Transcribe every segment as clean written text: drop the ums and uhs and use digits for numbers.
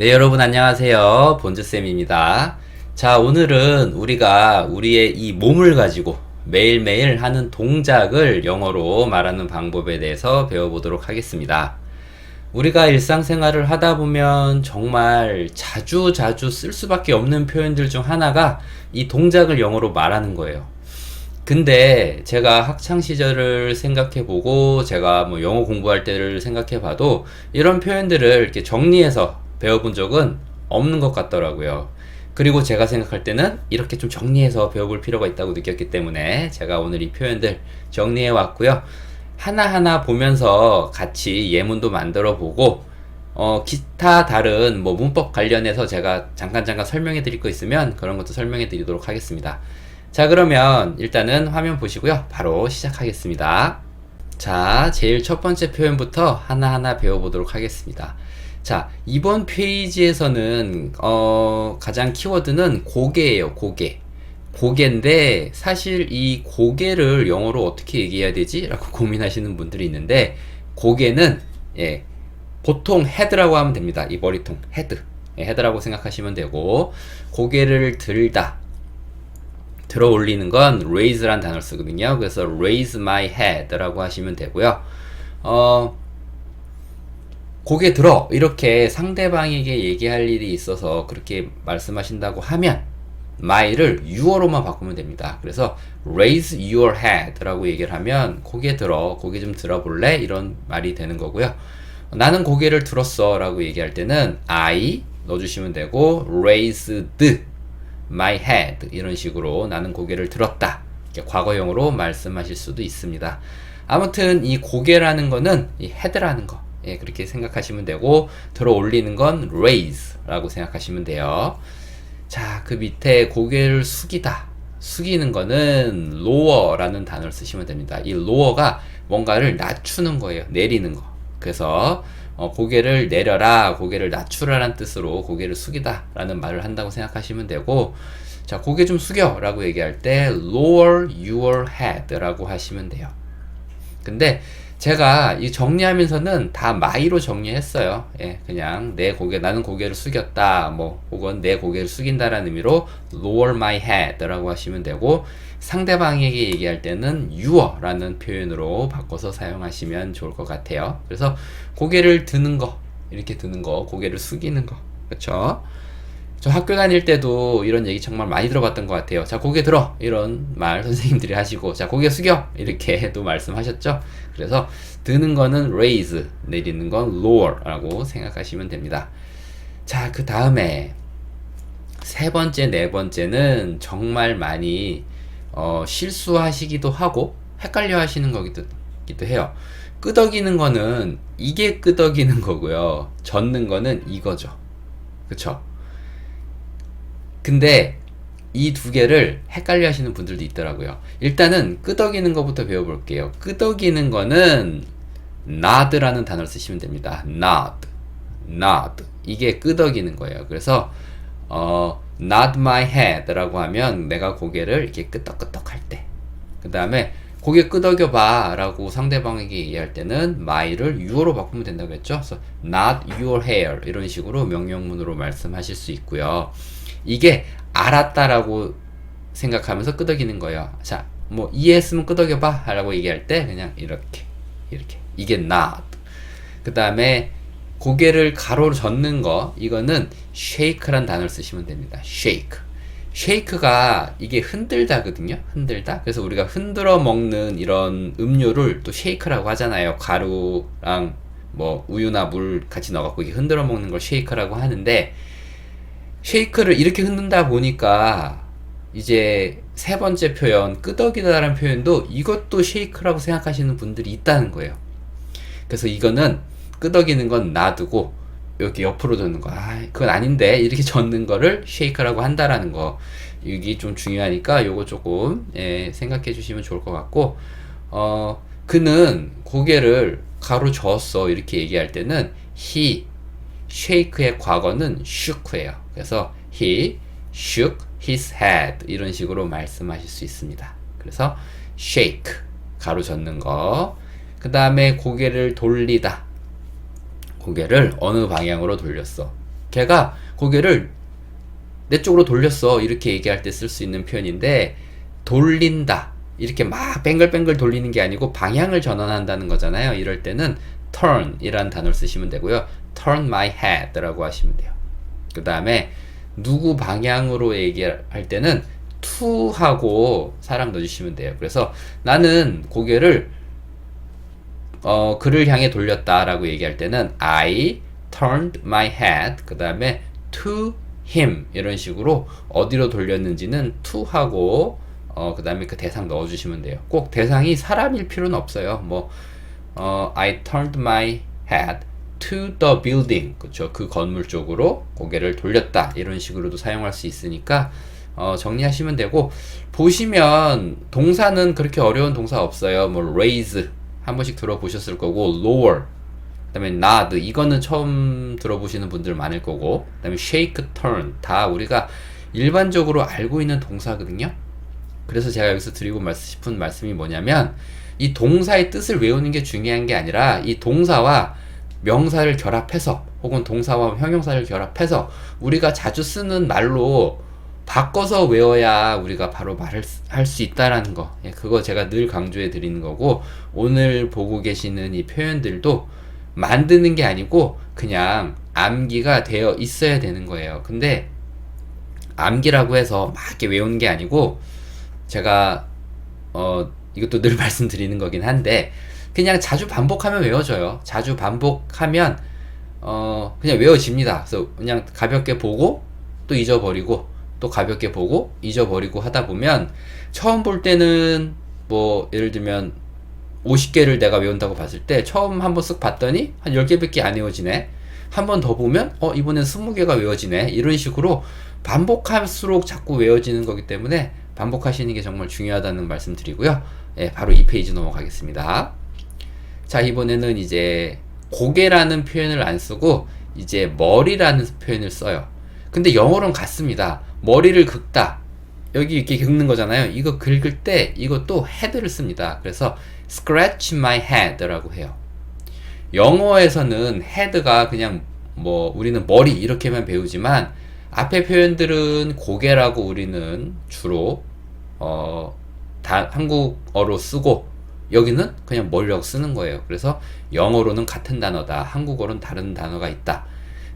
네, 여러분 안녕하세요. 본즈쌤입니다. 자, 오늘은 우리가 우리의 이 몸을 가지고 매일매일 하는 동작을 영어로 말하는 방법에 대해서 배워보도록 하겠습니다. 우리가 일상생활을 하다 보면 정말 자주 쓸 수밖에 없는 표현들 중 하나가 이 동작을 영어로 말하는 거예요. 근데 제가 학창 시절을 생각해 보고 제가 뭐 영어 공부할 때를 생각해 봐도 이런 표현들을 이렇게 정리해서 배워본 적은 없는 것 같더라고요. 그리고 제가 생각할 때는 이렇게 좀 정리해서 배워볼 필요가 있다고 느꼈기 때문에 제가 오늘 이 표현들 정리해 왔고요. 하나하나 보면서 같이 예문도 만들어 보고 기타 다른 뭐 문법 관련해서 제가 잠깐 설명해 드릴 거 있으면 그런 것도 설명해 드리도록 하겠습니다. 자, 그러면 일단은 화면 보시고요. 바로 시작하겠습니다. 자, 제일 첫 번째 표현부터 하나하나 배워보도록 하겠습니다. 자, 이번 페이지에서는 가장 키워드는 고개예요. 고개인데 사실 이 고개를 영어로 어떻게 얘기해야 되지? 라고 고민하시는 분들이 있는데 고개는 보통 헤드라고 하면 됩니다. 이 머리통 헤드라고 생각하시면 되고, 고개를 들어 올리는 건 raise란 단어를 쓰거든요. 그래서 raise my head라고 하시면 되고요. 고개 들어 이렇게 상대방에게 얘기할 일이 있어서 그렇게 말씀하신다고 하면 my를 your로만 바꾸면 됩니다. 그래서 raise your head라고 얘기를 하면 고개 좀 들어볼래? 이런 말이 되는 거고요. 나는 고개를 들었어 라고 얘기할 때는 I 넣어주시면 되고 raised my head 이런 식으로 나는 고개를 들었다 과거형으로 말씀하실 수도 있습니다. 아무튼 이 고개라는 거는 이 head라는 거 그렇게 생각하시면 되고, 들어 올리는 건 raise 라고 생각하시면 돼요. 자, 그 밑에 고개를 숙이는 거는 lower 라는 단어를 쓰시면 됩니다. 이 lower가 뭔가를 낮추는 거예요. 내리는 거. 그래서 고개를 내려라, 고개를 낮추라라는 뜻으로 고개를 숙이다 라는 말을 한다고 생각하시면 되고, 자, 고개 좀 숙여 라고 얘기할 때 lower your head 라고 하시면 돼요. 근데 제가 이 정리하면서는 다 my로 정리했어요. 그냥 나는 고개를 숙였다, 뭐, 혹은 내 고개를 숙인다라는 의미로 lower my head 라고 하시면 되고, 상대방에게 얘기할 때는 your라는 표현으로 바꿔서 사용하시면 좋을 것 같아요. 그래서 고개를 드는 거, 이렇게 드는 거, 고개를 숙이는 거. 그쵸? 저 학교 다닐 때도 이런 얘기 정말 많이 들어봤던 것 같아요. 자, 고개 들어! 이런 말 선생님들이 하시고, 자, 고개 숙여! 이렇게도 말씀하셨죠? 그래서 드는 거는 raise, 내리는 건 lower 라고 생각하시면 됩니다. 자, 그 다음에 세 번째, 네 번째는 정말 많이 실수하시기도 하고 헷갈려 하시는 거기도 해요. 끄덕이는 거는 이게 끄덕이는 거고요. 젓는 거는 이거죠. 그쵸? 근데 이 두 개를 헷갈려 하시는 분들도 있더라고요. 일단은 끄덕이는 것부터 배워볼게요. 끄덕이는 거는 nod라는 단어를 쓰시면 됩니다. nod. 이게 끄덕이는 거예요. 그래서 nod my head 라고 하면 내가 고개를 이렇게 끄덕끄덕 할 때, 그 다음에 고개 끄덕여 봐 라고 상대방에게 얘기할 때는 my를 your로 바꾸면 된다고 했죠. 그래서 nod your hair 이런 식으로 명령문으로 말씀하실 수 있고요. 이게 알았다라고 생각하면서 끄덕이는 거예요. 자, 뭐 이해했으면 끄덕여봐 라고 얘기할 때 그냥 이렇게 이게 nod. 그 다음에 고개를 가로로 젓는 거, 이거는 shake란 단어를 쓰시면 됩니다. shake가 이게 흔들다거든요. 흔들다. 그래서 우리가 흔들어 먹는 이런 음료를 또 shake라고 하잖아요. 가루랑 뭐 우유나 물 같이 넣어갖고 이게 흔들어 먹는 걸 shake라고 하는데, 쉐이크를 이렇게 흔든다 보니까 이제 세 번째 표현 끄덕이다라는 표현도 이것도 쉐이크라고 생각하시는 분들이 있다는 거예요. 그래서 이거는 끄덕이는 건 놔두고 여기 옆으로 젓는 거, 그건 아닌데 이렇게 젓는 거를 쉐이크라고 한다라는 거, 이게 좀 중요하니까 요거 조금 생각해 주시면 좋을 것 같고, 그는 고개를 가로 저었어 이렇게 얘기할 때는 shake의 과거는 shook예요. 그래서 he shook his head 이런 식으로 말씀하실 수 있습니다. 그래서 shake 가로 젓는 거, 그 다음에 고개를 돌리다, 고개를 어느 방향으로 돌렸어, 걔가 고개를 내 쪽으로 돌렸어. 이렇게 얘기할 때 쓸 수 있는 표현인데, 돌린다. 이렇게 막 뱅글뱅글 돌리는 게 아니고 방향을 전환한다는 거잖아요. 이럴 때는 turn 이라는 단어를 쓰시면 되고요. turn my head 라고 하시면 돼요. 그 다음에 누구 방향으로 얘기할 때는 to 하고 사람 넣어주시면 돼요. 그래서 나는 고개를 그를 향해 돌렸다 라고 얘기할 때는 I turned my head 그 다음에 to him 이런 식으로 어디로 돌렸는지는 to 하고 그 다음에 그 대상 넣어주시면 돼요. 꼭 대상이 사람일 필요는 없어요. 뭐 I turned my head to the building 그쵸? 그 건물 쪽으로 고개를 돌렸다 이런 식으로도 사용할 수 있으니까 정리하시면 되고, 보시면 동사는 그렇게 어려운 동사 없어요. 뭐 raise 한 번씩 들어보셨을 거고, lower 그 다음에 nod 이거는 처음 들어보시는 분들 많을 거고, 그 다음에 shake, turn 다 우리가 일반적으로 알고 있는 동사거든요. 그래서 제가 여기서 드리고 싶은 말씀이 뭐냐면, 이 동사의 뜻을 외우는 게 중요한 게 아니라 이 동사와 명사를 결합해서 혹은 동사와 형용사를 결합해서 우리가 자주 쓰는 말로 바꿔서 외워야 우리가 바로 말을 할 수 있다라는 거. 그거 제가 늘 강조해 드리는 거고, 오늘 보고 계시는 이 표현들도 만드는 게 아니고 그냥 암기가 되어 있어야 되는 거예요. 근데 암기라고 해서 막 이렇게 외우는 게 아니고, 제가 이것도 늘 말씀드리는 거긴 한데, 그냥 자주 반복하면 외워져요. 자주 반복하면 그냥 외워집니다. 그래서 그냥 가볍게 보고 또 잊어버리고 또 가볍게 보고 잊어버리고 하다 보면, 처음 볼 때는 뭐 예를 들면 50개를 내가 외운다고 봤을 때 처음 한번 쓱 봤더니 한 10개밖에 안 외워지네. 한 번 더 보면 이번엔 20개가 외워지네. 이런 식으로 반복할수록 자꾸 외워지는 거기 때문에 반복하시는 게 정말 중요하다는 말씀 드리고요. 예, 바로 이 페이지 넘어가겠습니다. 자, 이번에는 이제 고개라는 표현을 안 쓰고 이제 머리라는 표현을 써요. 근데 영어로는 같습니다. 머리를 긁다. 여기 이렇게 긁는 거잖아요. 이거 긁을 때 이것도 head를 씁니다. 그래서 scratch my head 라고 해요. 영어에서는 head가 그냥 뭐 우리는 머리 이렇게만 배우지만, 앞에 표현들은 고개라고 우리는 주로 한국어로 쓰고 여기는 그냥 머리라고 쓰는 거예요. 그래서 영어로는 같은 단어다, 한국어로는 다른 단어가 있다.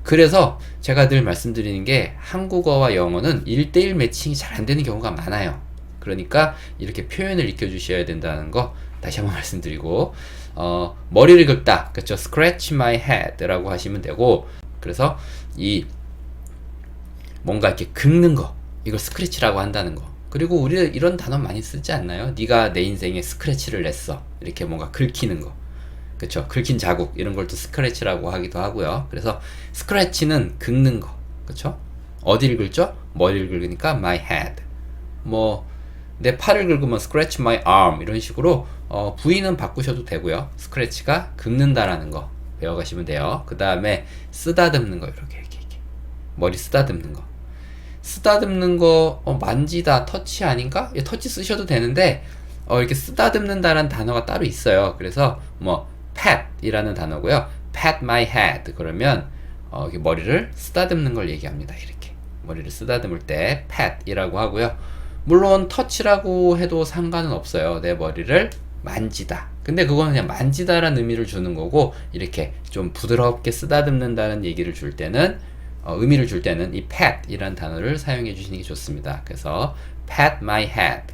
그래서 제가 늘 말씀드리는 게, 한국어와 영어는 1대1 매칭이 잘 안 되는 경우가 많아요. 그러니까 이렇게 표현을 익혀주셔야 된다는 거 다시 한번 말씀드리고, 머리를 긁다, 그렇죠? scratch my head 라고 하시면 되고, 그래서 이 뭔가 이렇게 긁는 거, 이걸 스크래치라고 한다는 거. 그리고 우리 이런 단어 많이 쓰지 않나요? 네가 내 인생에 스크래치를 냈어. 이렇게 뭔가 긁히는 거. 그쵸? 긁힌 자국, 이런 걸 또 스크래치라고 하기도 하고요. 그래서 스크래치는 긁는 거. 그쵸? 어디를 긁죠? 머리를 긁으니까 my head. 뭐 내 팔을 긁으면 scratch my arm 이런 식으로 부위는 바꾸셔도 되고요. 스크래치가 긁는다라는 거 배워가시면 돼요. 그 다음에 쓰다듬는 거, 이렇게 머리 쓰다듬는 거. 쓰다듬는 거 만지다, 터치 아닌가? 예, 터치 쓰셔도 되는데 이렇게 쓰다듬는다라는 단어가 따로 있어요. 그래서 뭐 pat 이라는 단어고요. pat my head 그러면 이렇게 머리를 쓰다듬는 걸 얘기합니다. 이렇게 머리를 쓰다듬을 때 pat 이라고 하고요. 물론 터치라고 해도 상관은 없어요. 내 머리를 만지다. 근데 그건 그냥 만지다라는 의미를 주는 거고, 이렇게 좀 부드럽게 쓰다듬는다는 얘기를 줄 때는 의미를 줄 때는 이 pat 이라는 단어를 사용해 주시는 게 좋습니다. 그래서 pat my head,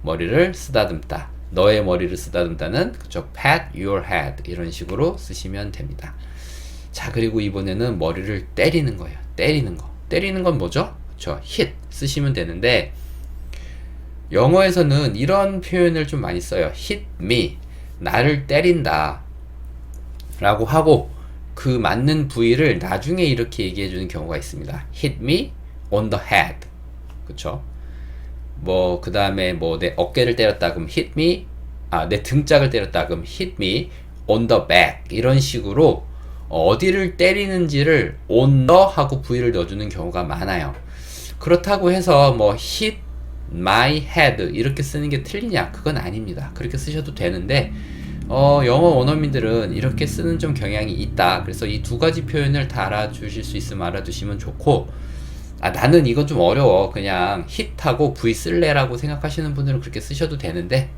머리를 쓰다듬다, 너의 머리를 쓰다듬다는, 그쵸, pat your head 이런 식으로 쓰시면 됩니다. 자, 그리고 이번에는 머리를 때리는 거예요. 때리는 건 뭐죠? 그쵸, hit 쓰시면 되는데, 영어에서는 이런 표현을 좀 많이 써요. hit me, 나를 때린다 라고 하고, 그 맞는 부위를 나중에 이렇게 얘기해 주는 경우가 있습니다. hit me on the head. 그쵸? 뭐, 그 다음에 뭐, 내 어깨를 때렸다, 그럼 hit me, 내 등짝을 때렸다, 그럼 hit me on the back. 이런 식으로 어디를 때리는지를 on the 하고 부위를 넣어주는 경우가 많아요. 그렇다고 해서 뭐, hit my head 이렇게 쓰는 게 틀리냐? 그건 아닙니다. 그렇게 쓰셔도 되는데, 영어 원어민들은 이렇게 쓰는 좀 경향이 있다. 그래서 이 두 가지 표현을 다 알아주실 수 있으면 알아두시면 좋고, 나는 이건 좀 어려워. 그냥 hit하고 V 쓸래라고 생각하시는 분들은 그렇게 쓰셔도 되는데,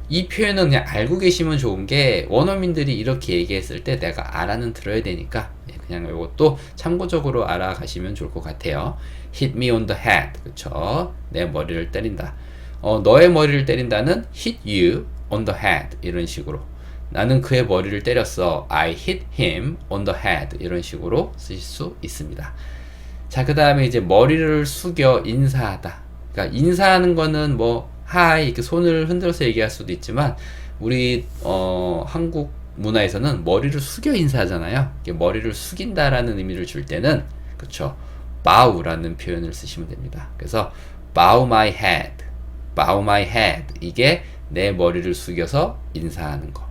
이 표현은 그냥 알고 계시면 좋은 게, 원어민들이 이렇게 얘기했을 때 내가 알아는 들어야 되니까, 그냥 이것도 참고적으로 알아가시면 좋을 것 같아요. hit me on the head. 그쵸? 내 머리를 때린다. 너의 머리를 때린다는 hit you on the head. 이런 식으로. 나는 그의 머리를 때렸어. I hit him on the head. 이런 식으로 쓰실 수 있습니다. 자, 그 다음에 이제 머리를 숙여 인사하다. 그러니까 인사하는 거는 뭐 하이 이렇게 손을 흔들어서 얘기할 수도 있지만, 우리 한국 문화에서는 머리를 숙여 인사하잖아요. 머리를 숙인다라는 의미를 줄 때는, 그쵸, bow라는 표현을 쓰시면 됩니다. 그래서 bow my head, bow my head, 이게 내 머리를 숙여서 인사하는 거.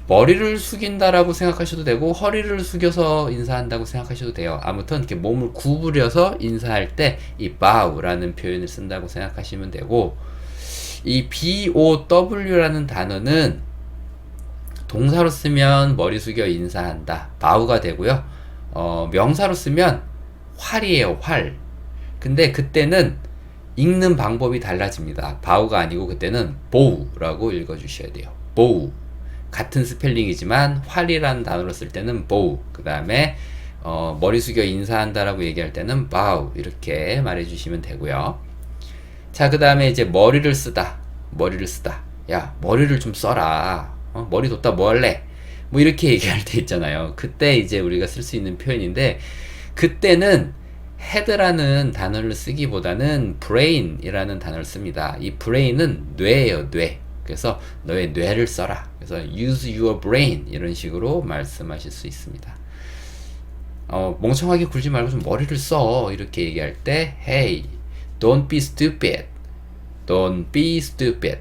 머리를 숙인다라고 생각하셔도 되고, 허리를 숙여서 인사한다고 생각하셔도 돼요. 아무튼 이렇게 몸을 구부려서 인사할 때 이 bow라는 표현을 쓴다고 생각하시면 되고, 이 bow라는 단어는 동사로 쓰면 머리 숙여 인사한다, bow가 되고요. 명사로 쓰면 활이에요, 활. 근데 그때는 읽는 방법이 달라집니다. bow가 아니고 그때는 bow라고 읽어주셔야 돼요. bow. 같은 스펠링이지만 활이라는 단어로 쓸 때는 bow, 그 다음에 머리 숙여 인사한다라고 얘기할 때는 bow, 이렇게 말해주시면 되고요. 자, 그 다음에 이제 머리를 쓰다. 머리를 쓰다. 야, 머리를 좀 써라. 머리 뒀다 뭐 할래? 뭐 이렇게 얘기할 때 있잖아요. 그때 이제 우리가 쓸 수 있는 표현인데, 그때는 head라는 단어를 쓰기보다는 brain이라는 단어를 씁니다. 이 brain은 뇌예요, 뇌. 그래서 너의 뇌를 써라. 그래서 use your brain, 이런 식으로 말씀하실 수 있습니다. 멍청하게 굴지 말고 좀 머리를 써, 이렇게 얘기할 때 hey, don't be stupid. Don't be stupid.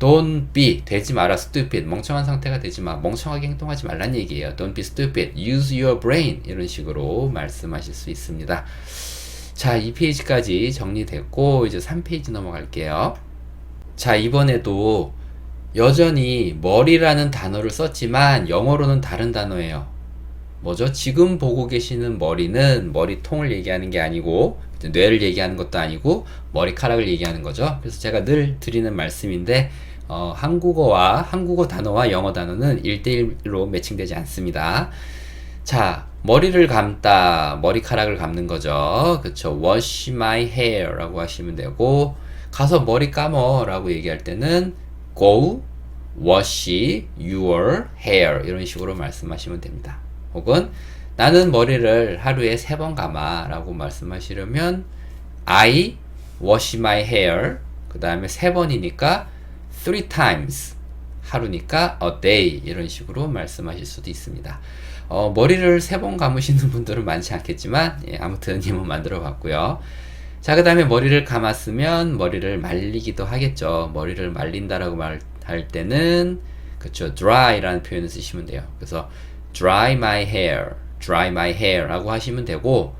Don't be, 되지 마라, stupid. 멍청한 상태가 되지 마. 멍청하게 행동하지 말란 얘기예요. Don't be stupid. Use your brain. 이런 식으로 말씀하실 수 있습니다. 자, 2페이지까지 정리됐고, 이제 3페이지 넘어갈게요. 자, 이번에도 여전히 머리라는 단어를 썼지만 영어로는 다른 단어예요. 뭐죠? 지금 보고 계시는 머리는 머리통을 얘기하는 게 아니고, 뇌를 얘기하는 것도 아니고, 머리카락을 얘기하는 거죠. 그래서 제가 늘 드리는 말씀인데, 한국어 단어와 영어 단어는 1대1로 매칭되지 않습니다. 자, 머리를 감다, 머리카락을 감는 거죠. 그쵸? wash my hair 라고 하시면 되고, 가서 머리 감어 라고 얘기할 때는 go wash your hair, 이런 식으로 말씀하시면 됩니다. 혹은 나는 머리를 하루에 3번 감아 라고 말씀하시려면 I wash my hair, 그 다음에 3번이니까 3 times, 하루니까 a day, 이런 식으로 말씀하실 수도 있습니다. 머리를 3번 감으시는 분들은 많지 않겠지만, 아무튼 힘은 만들어 봤고요. 자, 그 다음에 머리를 감았으면 머리를 말리기도 하겠죠. 머리를 말린다라고 말할 때는, 그쵸, dry라는 표현을 쓰시면 돼요. 그래서 dry my hair, dry my hair 라고 하시면 되고,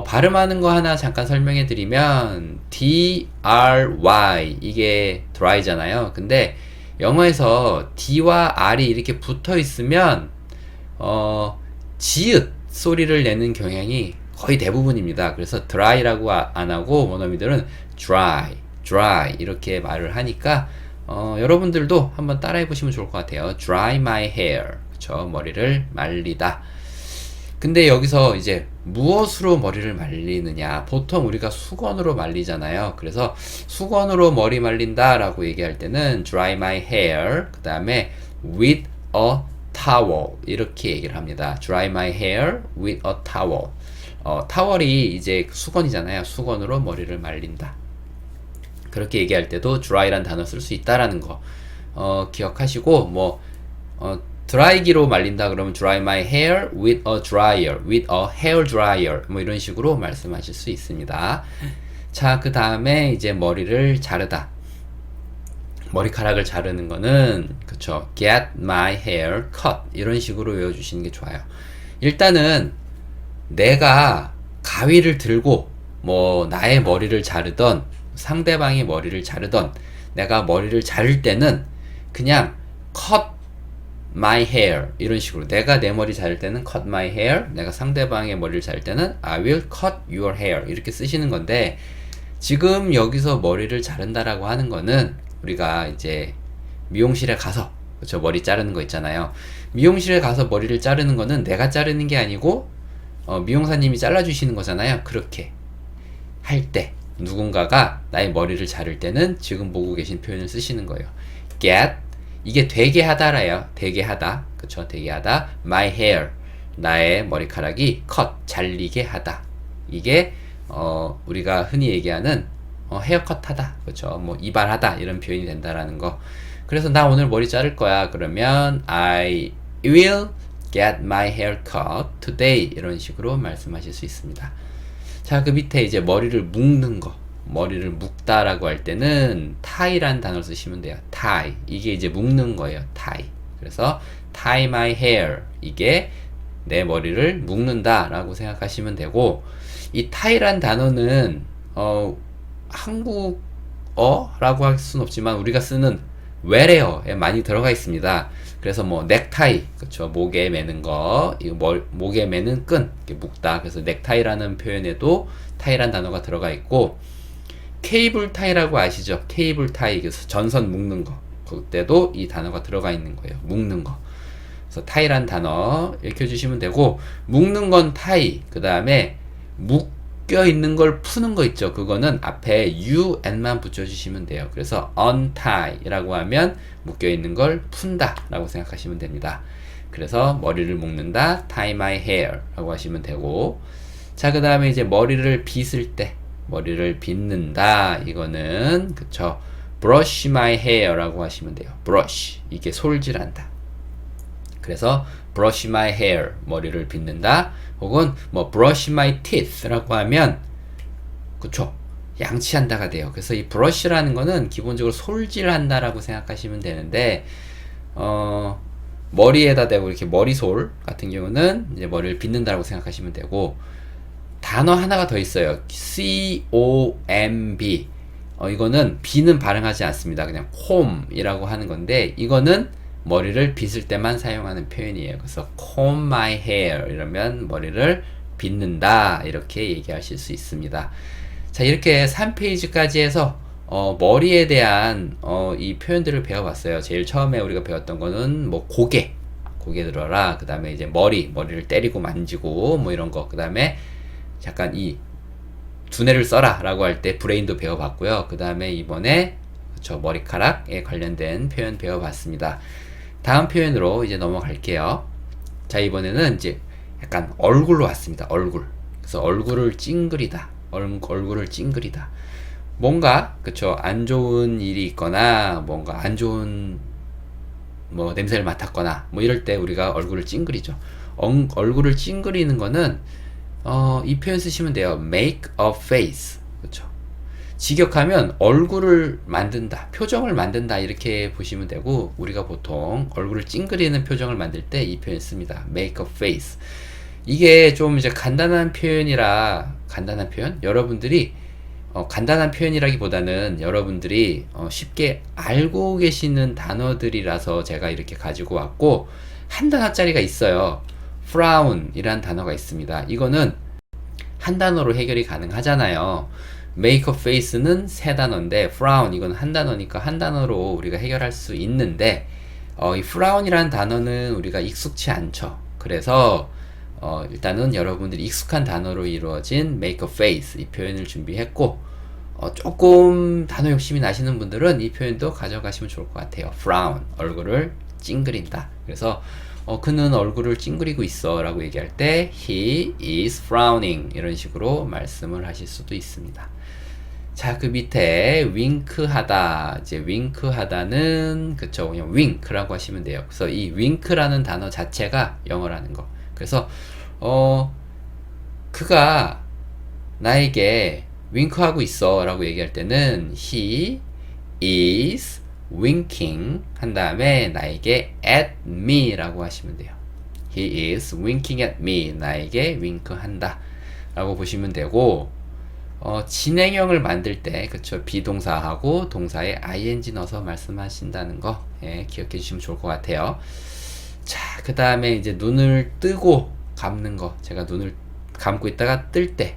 발음하는 거 하나 잠깐 설명해 드리면, D-R-Y, 이게 dry잖아요. 근데 영어에서 D와 R이 이렇게 붙어 있으면, 지읒 소리를 내는 경향이 거의 대부분입니다. 그래서 dry라고 안 하고 원어민들은 dry, dry 이렇게 말을 하니까 여러분들도 한번 따라해 보시면 좋을 것 같아요. dry my hair. 그쵸? 머리를 말리다. 근데 여기서 이제 무엇으로 머리를 말리느냐? 보통 우리가 수건으로 말리잖아요. 그래서 수건으로 머리 말린다 라고 얘기할 때는 dry my hair, 그 다음에 with a towel, 이렇게 얘기를 합니다. dry my hair with a towel. 타월이 이제 수건이잖아요. 수건으로 머리를 말린다. 그렇게 얘기할 때도 dry란 단어 쓸 수 있다라는 거 기억하시고, 뭐 드라이기로 말린다 그러면 dry my hair with a dryer, with a hair dryer, 뭐 이런 식으로 말씀하실 수 있습니다. 자, 그 다음에 이제 머리를 자르다. 머리카락을 자르는 거는, 그쵸, get my hair cut, 이런 식으로 외워주시는 게 좋아요. 일단은 내가 가위를 들고 뭐 나의 머리를 자르던 상대방의 머리를 자르던 내가 머리를 자를 때는 그냥 cut my hair 이런 식으로 내가 내 머리 자를 때는 cut my hair, 내가 상대방의 머리를 자를 때는 I will cut your hair 이렇게 쓰시는 건데 지금 여기서 머리를 자른다라고 하는 거는 우리가 이제 미용실에 가서 그쵸 머리 자르는 거 있잖아요. 미용실에 가서 머리를 자르는 거는 내가 자르는 게 아니고 미용사님이 잘라주시는 거잖아요. 그렇게 할 때 누군가가 나의 머리를 자를 때는 지금 보고 계신 표현을 쓰시는 거예요. get 이게 되게 하다라요. 되게 하다 그쵸 되게 하다 my hair 나의 머리카락이 cut 잘리게 하다 이게 우리가 흔히 얘기하는 헤어컷 하다 그쵸 뭐 이발하다 이런 표현이 된다라는 거. 그래서 나 오늘 머리 자를 거야 그러면 I will get my hair cut today 이런 식으로 말씀하실 수 있습니다. 자, 그 밑에 이제 머리를 묶는 거, 머리를 묶다라고 할 때는 tie라는 단어를 쓰시면 돼요. tie. 이게 이제 묶는 거예요. tie. 그래서 tie my hair. 이게 내 머리를 묶는다라고 생각하시면 되고, 이 tie라는 단어는 한국어라고 할 수는 없지만 우리가 쓰는 wear에에 많이 들어가 있습니다. 그래서 뭐 넥타이, 그렇죠. 목에 매는 거, 이거 목에 매는 끈, 이렇게 묶다. 그래서 넥타이라는 표현에도 타이란 단어가 들어가 있고, 케이블 타이라고 아시죠? 케이블 타이, 그래서 전선 묶는 거. 그때도 이 단어가 들어가 있는 거예요. 묶는 거. 그래서 타이란 단어 읽혀주시면 되고, 묶는 건 타이, 그 다음에 묶여 있는 걸 푸는 거 있죠. 그거는 앞에 un만 붙여주시면 돼요. 그래서 untie라고 하면 묶여 있는 걸 푼다 라고 생각하시면 됩니다. 그래서 머리를 묶는다, tie my hair 라고 하시면 되고, 자, 그 다음에 이제 머리를 빗을 때, 머리를 빗는다, 이거는, 그쵸, brush my hair 라고 하시면 돼요. brush, 이게 솔질한다. 그래서 brush my hair, 머리를 빗는다, 혹은 뭐 brush my teeth 라고 하면, 그쵸, 양치한다가 돼요. 그래서 이 브러쉬라는 거는 기본적으로 솔질한다라고 생각하시면 되는데, 머리에다 대고 이렇게 머리솔 같은 경우는 이제 머리를 빗는다라고 생각하시면 되고, 단어 하나가 더 있어요. comb. 이거는 B는 발음하지 않습니다. 그냥 comb이라고 하는 건데, 이거는 머리를 빗을 때만 사용하는 표현이에요. 그래서 comb my hair 이러면 머리를 빗는다 이렇게 얘기하실 수 있습니다. 자, 이렇게 3페이지까지 해서 머리에 대한 이 표현들을 배워봤어요. 제일 처음에 우리가 배웠던 거는 뭐 고개 들어라. 그 다음에 이제 머리를 때리고 만지고 뭐 이런 거. 그 다음에 잠깐 이 두뇌를 써라 라고 할 때 브레인도 배워봤고요. 그 다음에 이번에 그쵸, 머리카락에 관련된 표현 배워봤습니다. 다음 표현으로 이제 넘어갈게요. 자, 이번에는 이제 약간 얼굴로 왔습니다. 얼굴. 그래서 얼굴을 찡그리다. 얼굴을 찡그리다. 뭔가, 그쵸, 안 좋은 일이 있거나, 뭔가 안 좋은, 뭐, 냄새를 맡았거나, 뭐, 이럴 때 우리가 얼굴을 찡그리죠. 얼굴을 찡그리는 거는, 이 표현 쓰시면 돼요. make a face. 그쵸. 직역하면 얼굴을 만든다, 표정을 만든다, 이렇게 보시면 되고, 우리가 보통 얼굴을 찡그리는 표정을 만들 때 이 표현 씁니다. make a face. 이게 좀 이제 간단한 표현이라, 간단한 표현? 여러분들이, 간단한 표현이라기보다는 여러분들이 쉽게 알고 계시는 단어들이라서 제가 이렇게 가지고 왔고, 한 단어짜리가 있어요. frown 이란 단어가 있습니다. 이거는 한 단어로 해결이 가능하잖아요. make a face는 세 단어인데, frown 이건 한 단어니까 한 단어로 우리가 해결할 수 있는데, 이 frown이라는 단어는 우리가 익숙치 않죠. 그래서 일단은 여러분들이 익숙한 단어로 이루어진 make a face 이 표현을 준비했고, 조금 단어 욕심이 나시는 분들은 이 표현도 가져가시면 좋을 것 같아요. frown, 얼굴을 찡그린다. 그래서 그는 얼굴을 찡그리고 있어 라고 얘기할 때 he is frowning 이런 식으로 말씀을 하실 수도 있습니다. 자, 그 밑에 윙크하다, 이제 윙크하다는 그쵸, 그냥 wink라고 하시면 돼요. 그래서 이 wink라는 단어 자체가 영어라는 거. 그래서 그가 나에게 윙크하고 있어 라고 얘기할 때는 he is winking 한 다음에 나에게 at me 라고 하시면 돼요. he is winking at me, 나에게 윙크한다 라고 보시면 되고, 진행형을 만들 때, 그쵸, 비동사하고 동사에 ing 넣어서 말씀하신다는 거 예, 기억해 주시면 좋을 것 같아요. 자, 그 다음에 이제 눈을 뜨고 감는 거. 제가 눈을 감고 있다가 뜰 때,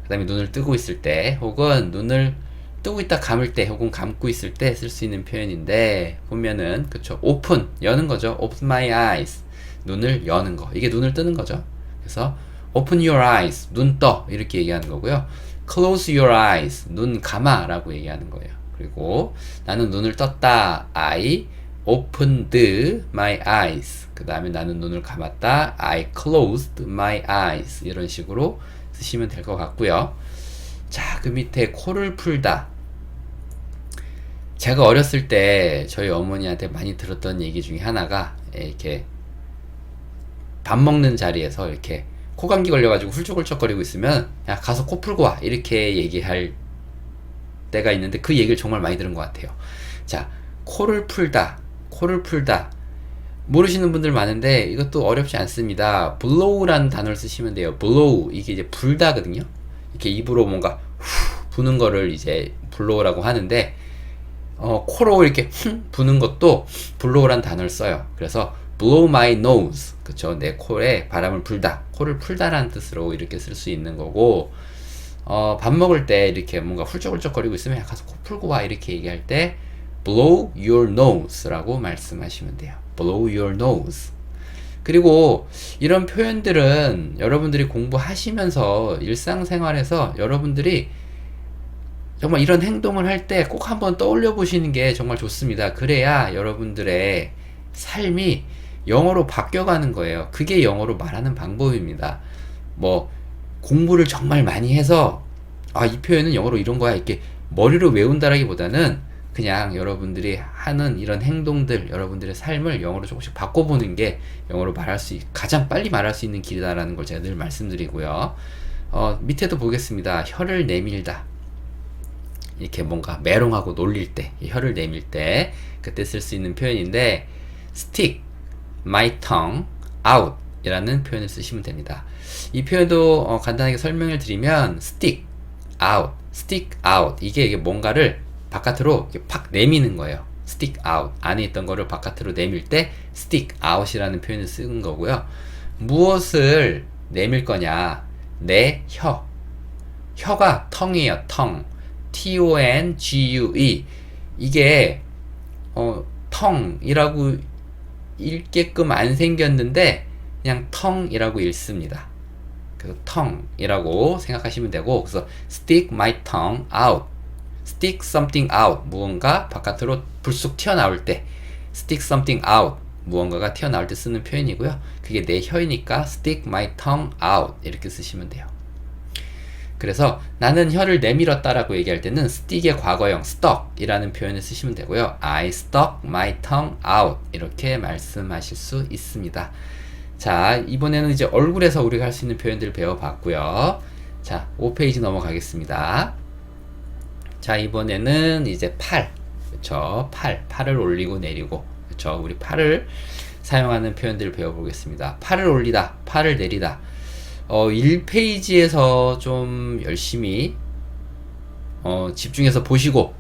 그 다음에 눈을 뜨고 있을 때, 혹은 눈을 뜨고 있다 감을 때, 혹은 감고 있을 때 쓸 수 있는 표현인데, 보면은, 그쵸. open, 여는 거죠. open my eyes. 눈을 여는 거. 이게 눈을 뜨는 거죠. 그래서, open your eyes. 눈 떠. 이렇게 얘기하는 거고요. close your eyes. 눈 감아. 라고 얘기하는 거예요. 그리고, 나는 눈을 떴다. I opened my eyes. 그 다음에 나는 눈을 감았다. I closed my eyes. 이런 식으로 쓰시면 될 것 같고요. 자, 그 밑에 코를 풀다. 제가 어렸을 때 저희 어머니한테 많이 들었던 얘기 중에 하나가 이렇게 밥 먹는 자리에서 이렇게 코감기 걸려가지고 훌쩍훌쩍거리고 있으면 야 가서 코 풀고 와 이렇게 얘기할 때가 있는데 그 얘기를 정말 많이 들은 것 같아요. 자, 코를 풀다. 코를 풀다. 모르시는 분들 많은데 이것도 어렵지 않습니다. blow라는 단어를 쓰시면 돼요. blow. 이게 이제 불다거든요. 이렇게 입으로 뭔가 후 부는 거를 이제 blow라고 하는데 코로 이렇게 부는 것도 blow라는 단어를 써요. 그래서 blow my nose. 그쵸. 내 코에 바람을 불다. 코를 풀다라는 뜻으로 이렇게 쓸 수 있는 거고 밥 먹을 때 이렇게 뭔가 훌쩍훌쩍거리고 있으면 가서 코 풀고 와 이렇게 얘기할 때 blow your nose 라고 말씀하시면 돼요. blow your nose. 그리고 이런 표현들은 여러분들이 공부하시면서 일상생활에서 여러분들이 정말 이런 행동을 할 때 꼭 한번 떠올려 보시는 게 정말 좋습니다. 그래야 여러분들의 삶이 영어로 바뀌어가는 거예요. 그게 영어로 말하는 방법입니다. 뭐 공부를 정말 많이 해서 이 표현은 영어로 이런 거야 이렇게 머리로 외운다라기보다는 그냥 여러분들이 하는 이런 행동들, 여러분들의 삶을 영어로 조금씩 바꿔보는 게 영어로 가장 빨리 말할 수 있는 길이다라는 걸 제가 늘 말씀드리고요. 밑에도 보겠습니다. 혀를 내밀다. 이렇게 뭔가 메롱하고 놀릴 때, 혀를 내밀 때, 그때 쓸 수 있는 표현인데, stick my tongue out 이라는 표현을 쓰시면 됩니다. 이 표현도 간단하게 설명을 드리면, stick out. 이게 뭔가를 바깥으로 이렇게 팍 내미는 거예요. stick out. 안에 있던 거를 바깥으로 내밀 때 stick out이라는 표현을 쓰는 거고요. 무엇을 내밀 거냐? 내 혀. 혀가 tongue이에요. tongue. T-O-N-G-U-E. 이게 tongue이라고 읽게끔 안 생겼는데 그냥 tongue이라고 읽습니다. 그래서 tongue이라고 생각하시면 되고, 그래서 stick my tongue out. stick something out. 무언가 바깥으로 불쑥 튀어나올 때 stick something out. 무언가가 튀어나올 때 쓰는 표현이고요. 그게 내 혀이니까 stick my tongue out 이렇게 쓰시면 돼요. 그래서 나는 혀를 내밀었다라고 얘기할 때는 stick의 과거형 stuck 이라는 표현을 쓰시면 되고요. I stuck my tongue out 이렇게 말씀하실 수 있습니다. 자, 이번에는 이제 얼굴에서 우리가 할 수 있는 표현들을 배워봤고요. 자, 5페이지 넘어가겠습니다. 자, 이번에는 이제 팔. 그쵸. 팔을 올리고 내리고. 그쵸. 우리 팔을 사용하는 표현들을 배워보겠습니다. 팔을 올리다, 팔을 내리다. 1페이지에서 좀 열심히 집중해서 보시고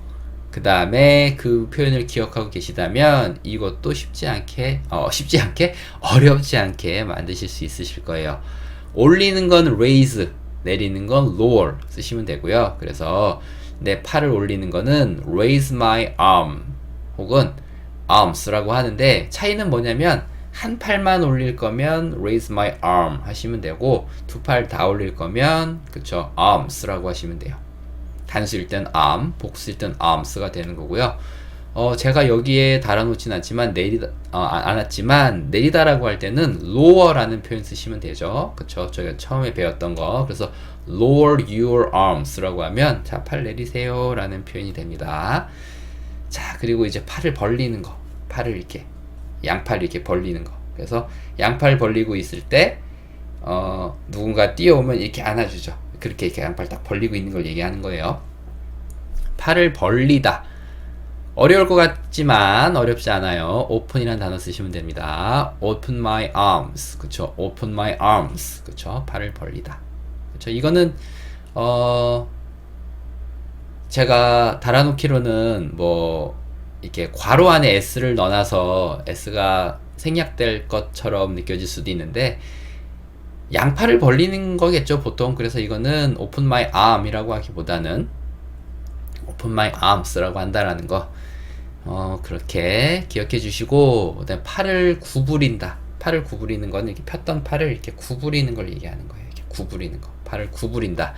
그 다음에 그 표현을 기억하고 계시다면 이것도 쉽지 않게 어렵지 않게 만드실 수 있으실 거예요. 올리는 건 raise, 내리는 건 lower 쓰시면 되고요. 그래서 내 팔을 올리는 거는 raise my arm 혹은 arms라고 하는데 차이는 뭐냐면 한 팔만 올릴 거면 raise my arm 하시면 되고 두 팔 다 올릴 거면 그쵸 arms라고 하시면 돼요. 단수일 땐 arm, 복수일 땐 arms가 되는 거고요. 제가 여기에 달아놓진 않지만 내리다라고 할 때는 lower라는 표현 쓰시면 되죠. 그쵸? 저희가 처음에 배웠던 거. 그래서 lower your arms라고 하면 자, 팔 내리세요 라는 표현이 됩니다. 자, 그리고 이제 팔을 벌리는 거. 팔을 이렇게 양팔 이렇게 벌리는 거. 그래서 양팔 벌리고 있을 때 누군가 뛰어오면 이렇게 안아주죠. 그렇게 이렇게 양팔 딱 벌리고 있는 걸 얘기하는 거예요. 팔을 벌리다. 어려울 것 같지만 어렵지 않아요. open이라는 단어 쓰시면 됩니다. open my arms. 그쵸? open my arms. 그쵸? 팔을 벌리다. 그쵸? 이거는 제가 달아놓기로는 뭐 이렇게 괄호 안에 s를 넣어놔서 s가 생략될 것처럼 느껴질 수도 있는데 양팔을 벌리는 거겠죠 보통. 그래서 이거는 open my arm이라고 하기보다는 open my arms라고 한다라는 거 그렇게 기억해 주시고, 그다음에 팔을 구부린다. 팔을 구부리는 거는 이렇게 폈던 팔을 이렇게 구부리는 걸 얘기하는 거예요. 이렇게 구부리는 거. 팔을 구부린다.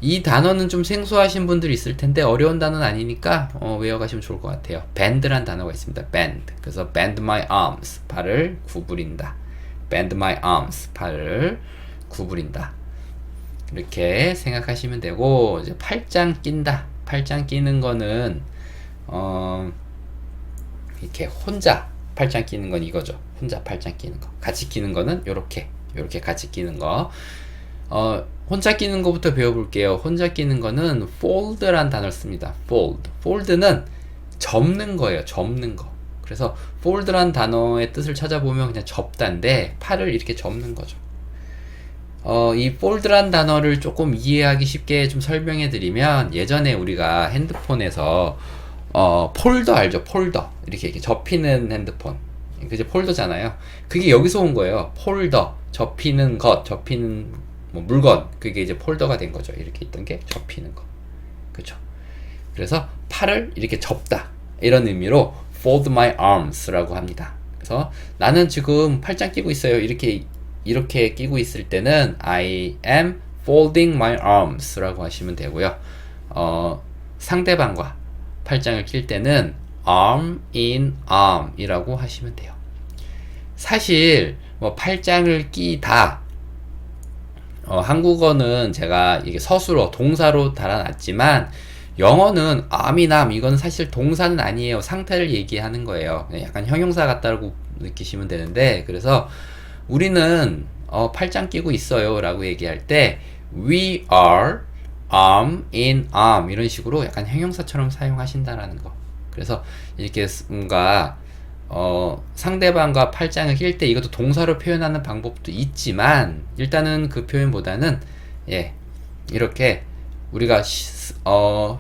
이 단어는 좀 생소하신 분들이 있을 텐데 어려운 단어는 아니니까 외워가시면 좋을 것 같아요. band란 단어가 있습니다. band. 그래서 bend my arms. 팔을 구부린다. bend my arms. 팔을 구부린다. 이렇게 생각하시면 되고, 이제 팔짱 낀다. 팔짱 끼는 거는 이렇게 혼자 팔짱 끼는 건 이거죠. 혼자 팔짱 끼는 거. 같이 끼는 거는 요렇게 같이 끼는 거. 혼자 끼는 거부터 배워볼게요. 혼자 끼는 거는 fold란 단어를 씁니다. fold는 접는 거예요. 접는 거. 그래서 fold란 단어의 뜻을 찾아보면 그냥 접다인데 팔을 이렇게 접는 거죠. 이 fold란 단어를 조금 이해하기 쉽게 좀 설명해 드리면, 예전에 우리가 핸드폰에서 폴더 알죠? 폴더. 이렇게 접히는 핸드폰. 그게 폴더잖아요. 그게 여기서 온 거예요. 폴더. 접히는 것, 접히는 뭐 물건. 그게 이제 폴더가 된 거죠. 이렇게 있던 게 접히는 거. 그쵸? 그래서 팔을 이렇게 접다. 이런 의미로 fold my arms라고 합니다. 그래서 나는 지금 팔짱 끼고 있어요. 이렇게 끼고 있을 때는 I am folding my arms라고 하시면 되고요. 상대방과 팔짱을 낄 때는 arm in arm이라고 하시면 돼요. 사실 뭐 팔짱을 끼다, 한국어는 제가 이게 서술어 동사로 달아놨지만 영어는 arm인 arm, 이건 사실 동사는 아니에요. 상태를 얘기하는 거예요. 약간 형용사 같다고 느끼시면 되는데, 그래서 우리는 팔짱 끼고 있어요 라고 얘기할 때 we are arm in arm 이런 식으로 약간 형용사처럼 사용하신다라는 거. 그래서 이렇게 뭔가 상대방과 팔짱을 낄 때 이것도 동사로 표현하는 방법도 있지만, 일단은 그 표현보다는 이렇게 우리가 좀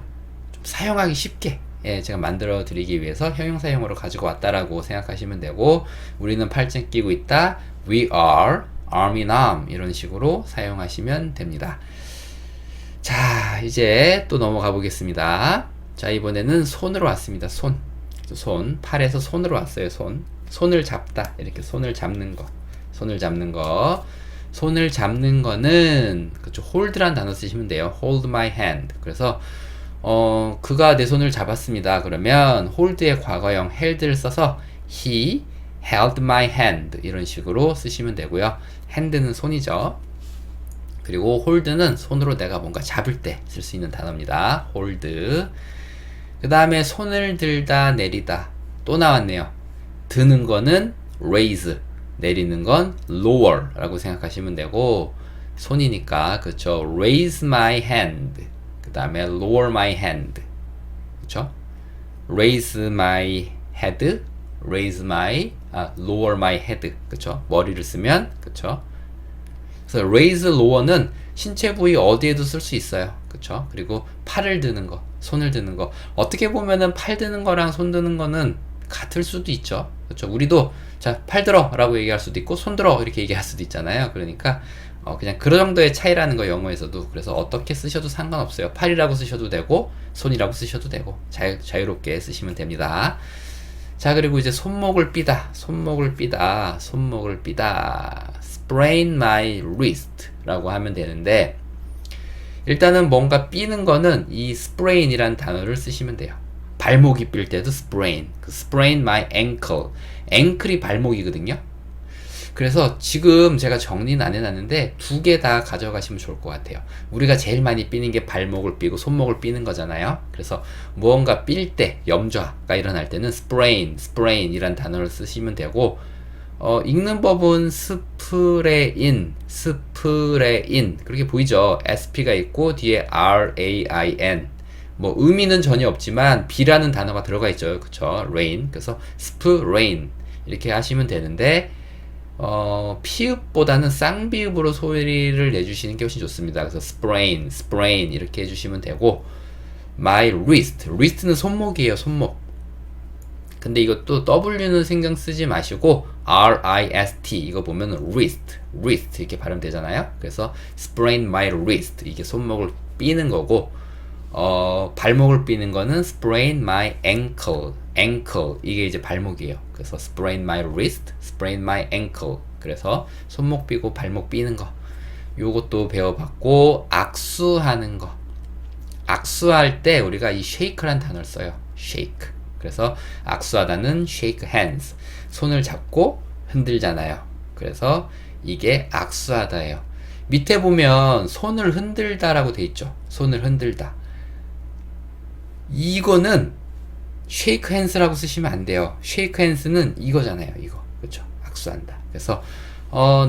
사용하기 쉽게 제가 만들어 드리기 위해서 형용사형으로 가지고 왔다라고 생각하시면 되고, 우리는 팔짱 끼고 있다, we are arm in arm 이런 식으로 사용하시면 됩니다. 자, 이제 또 넘어가 보겠습니다. 자, 이번에는 손으로 왔습니다. 손, 팔에서 손으로 왔어요. 손을 잡다. 이렇게 손을 잡는 거. 손을 잡는 거는 그쵸, hold란 단어 쓰시면 돼요. hold my hand. 그래서 그가 내 손을 잡았습니다. 그러면 hold의 과거형 held를 써서 he held my hand 이런 식으로 쓰시면 되고요. hand는 손이죠. 그리고 hold는 손으로 내가 뭔가 잡을 때 쓸 수 있는 단어입니다. hold. 그 다음에 손을 들다, 내리다. 또 나왔네요. 드는 거는 raise, 내리는 건 lower 라고 생각하시면 되고, 손이니까 그쵸, raise my hand, 그 다음에 lower my hand. 그쵸? raise my head, lower my head. 그쵸? 머리를 쓰면, 그쵸? 그래서 raise, lower는 신체 부위 어디에도 쓸 수 있어요. 그쵸? 그리고 팔을 드는 거, 손을 드는 거. 어떻게 보면은 팔 드는 거랑 손 드는 거는 같을 수도 있죠. 그쵸? 우리도 자, 팔 들어 라고 얘기할 수도 있고, 손 들어 이렇게 얘기할 수도 있잖아요. 그러니까 그냥 그런 정도의 차이라는 거, 영어에서도. 그래서 어떻게 쓰셔도 상관없어요. 팔이라고 쓰셔도 되고 손이라고 쓰셔도 되고 자유롭게 쓰시면 됩니다. 자, 그리고 이제 손목을 삐다. sprain my wrist 라고 하면 되는데, 일단은 뭔가 삐는 거는 이 sprain이라는 단어를 쓰시면 돼요. 발목이 삘 때도 sprain. sprain my ankle. ankle이 발목이거든요. 그래서 지금 제가 정리는 안 해놨는데 두 개 다 가져가시면 좋을 것 같아요. 우리가 제일 많이 삐는 게 발목을 삐고 손목을 삐는 거잖아요. 그래서 무언가 삘 때, 염좌가 일어날 때는 sprain 이란 단어를 쓰시면 되고, 읽는 법은 스프레인 그렇게 보이죠. SP가 있고 뒤에 RAIN. 뭐 의미는 전혀 없지만 B라는 단어가 들어가 있죠. 그쵸? rain. 그래서 sprain 이렇게 하시면 되는데, 피읍보다는 쌍비읍으로 소리를 내주시는 게 훨씬 좋습니다. 그래서 sprain 이렇게 해주시면 되고, my wrist는 손목이에요. 손목. 근데 이것도 W는 신경 쓰지 마시고 RIST 이거 보면 wrist 이렇게 발음되잖아요. 그래서 sprain my wrist 이게 손목을 삐는 거고 발목을 삐는 거는 sprain my ankle 이게 이제 발목이에요. 그래서 sprain my wrist, sprain my ankle 그래서 손목 삐고 발목 삐는 거 요것도 배워봤고 악수하는 거 악수할 때 우리가 이 shake란 단어를 써요. shake 그래서 악수하다는 shake hands 손을 잡고 흔들잖아요. 그래서 이게 악수하다예요. 밑에 보면 손을 흔들다라고 돼 있죠. 손을 흔들다 이거는 shake hands라고 쓰시면 안 돼요. shake hands는 이거잖아요. 이거 그렇죠. 악수한다. 그래서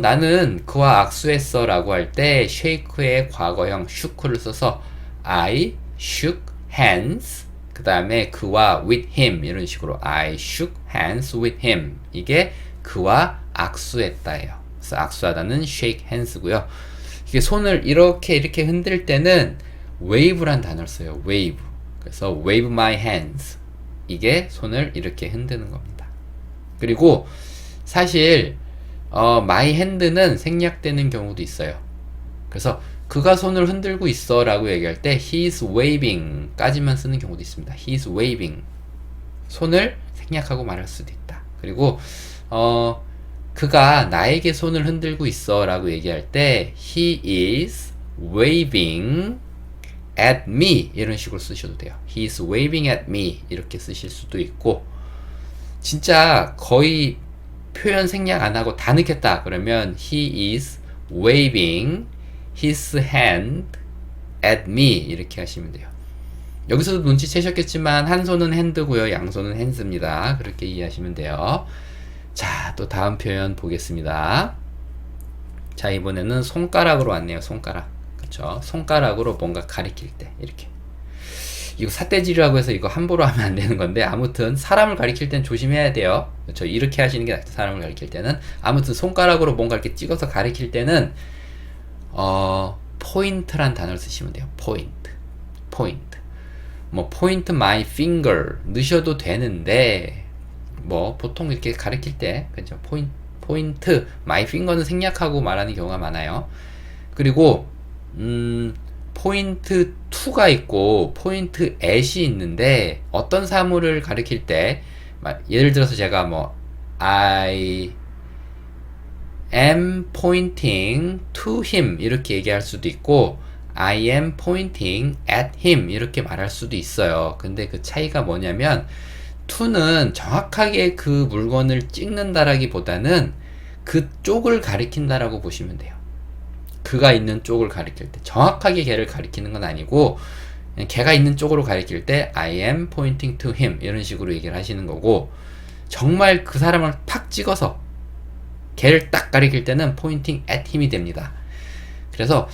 나는 그와 악수했어 라고 할 때 shake의 과거형 shook를 써서 I shook hands 그 다음에 그와 with him 이런 식으로 I shook hands with him 이게 그와 악수했다예요. 그래서 악수하다는 shake hands고요. 이게 손을 이렇게 흔들 때는 wave란 단어를 써요. wave 그래서 wave my hands 이게 손을 이렇게 흔드는 겁니다. 그리고 사실 my hand는 생략되는 경우도 있어요. 그래서 그가 손을 흔들고 있어 라고 얘기할 때 he's waving 까지만 쓰는 경우도 있습니다. he's waving 손을 생략하고 말할 수도 있다. 그리고 그가 나에게 손을 흔들고 있어 라고 얘기할 때 he is waving at me 이런 식으로 쓰셔도 돼요. he is waving at me 이렇게 쓰실 수도 있고 진짜 거의 표현 생략 안 하고 다 넣겠다 그러면 he is waving his hand at me 이렇게 하시면 돼요. 여기서도 눈치채셨겠지만 한 손은 핸드고요. 양손은 핸즈입니다. 그렇게 이해하시면 돼요. 자, 또 다음 표현 보겠습니다. 자, 이번에는 손가락으로 왔네요. 손가락. 그쵸? 손가락으로 뭔가 가리킬 때 이렇게 이거 삿대질이라고 해서 이거 함부로 하면 안 되는 건데 아무튼 사람을 가리킬 땐 조심해야 돼요. 그렇죠? 이렇게 하시는 게 낫죠. 사람을 가리킬 때는 아무튼 손가락으로 뭔가 이렇게 찍어서 가리킬 때는 포인트란 단어를 쓰시면 돼요. 포인트 뭐 point my finger 넣으셔도 되는데 뭐 보통 이렇게 가리킬 때 그죠? 포인트 my finger는 생략하고 말하는 경우가 많아요. 그리고 포인트 2가 있고 포인트 at이 있는데 어떤 사물을 가리킬 때 예를 들어서 제가 뭐 I am pointing to him 이렇게 얘기할 수도 있고 I am pointing at him 이렇게 말할 수도 있어요. 근데 그 차이가 뭐냐면 to는 정확하게 그 물건을 찍는다라기보다는 그쪽을 가리킨다라고 보시면 돼요. 그가 있는 쪽을 가리킬 때 정확하게 걔를 가리키는 건 아니고 걔가 있는 쪽으로 가리킬 때 I am pointing to him 이런 식으로 얘기를 하시는 거고 정말 그 사람을 팍 찍어서 걔를 딱 가리킬 때는 pointing at him이 됩니다. 그래서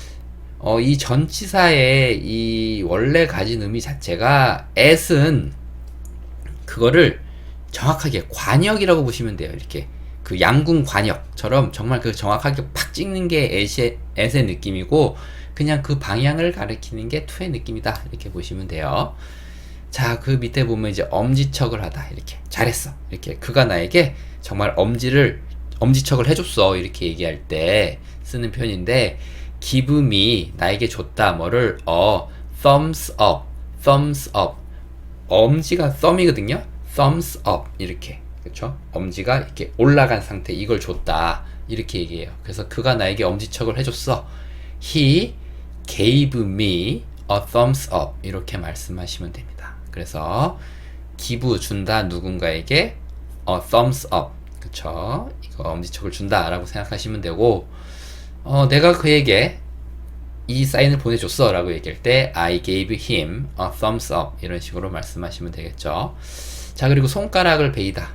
이 전치사의 이 원래 가진 의미 자체가 at은 그거를 정확하게 관역이라고 보시면 돼요. 이렇게 그 양궁 관역처럼 정말 그 정확하게 팍 찍는 게 at의 느낌이고 그냥 그 방향을 가리키는 게 to의 느낌이다 이렇게 보시면 돼요. 자, 그 밑에 보면 이제 엄지척을 하다 이렇게 잘했어 이렇게 그가 나에게 정말 엄지척을 해줬어 이렇게 얘기할 때 쓰는 표현인데 give me 나에게 줬다 뭐를 thumbs up 엄지가 thumb이거든요. thumbs up 이렇게 그쵸? 엄지가 이렇게 올라간 상태 이걸 줬다 이렇게 얘기해요. 그래서 그가 나에게 엄지척을 해줬어. He gave me a thumbs up 이렇게 말씀하시면 됩니다. 그래서 give 준다 누군가에게 a thumbs up 그쵸? 이거 엄지척을 준다 라고 생각하시면 되고 내가 그에게 이 사인을 보내줬어 라고 얘기할 때 I gave him a thumbs up 이런 식으로 말씀하시면 되겠죠. 자, 그리고 손가락을 베이다는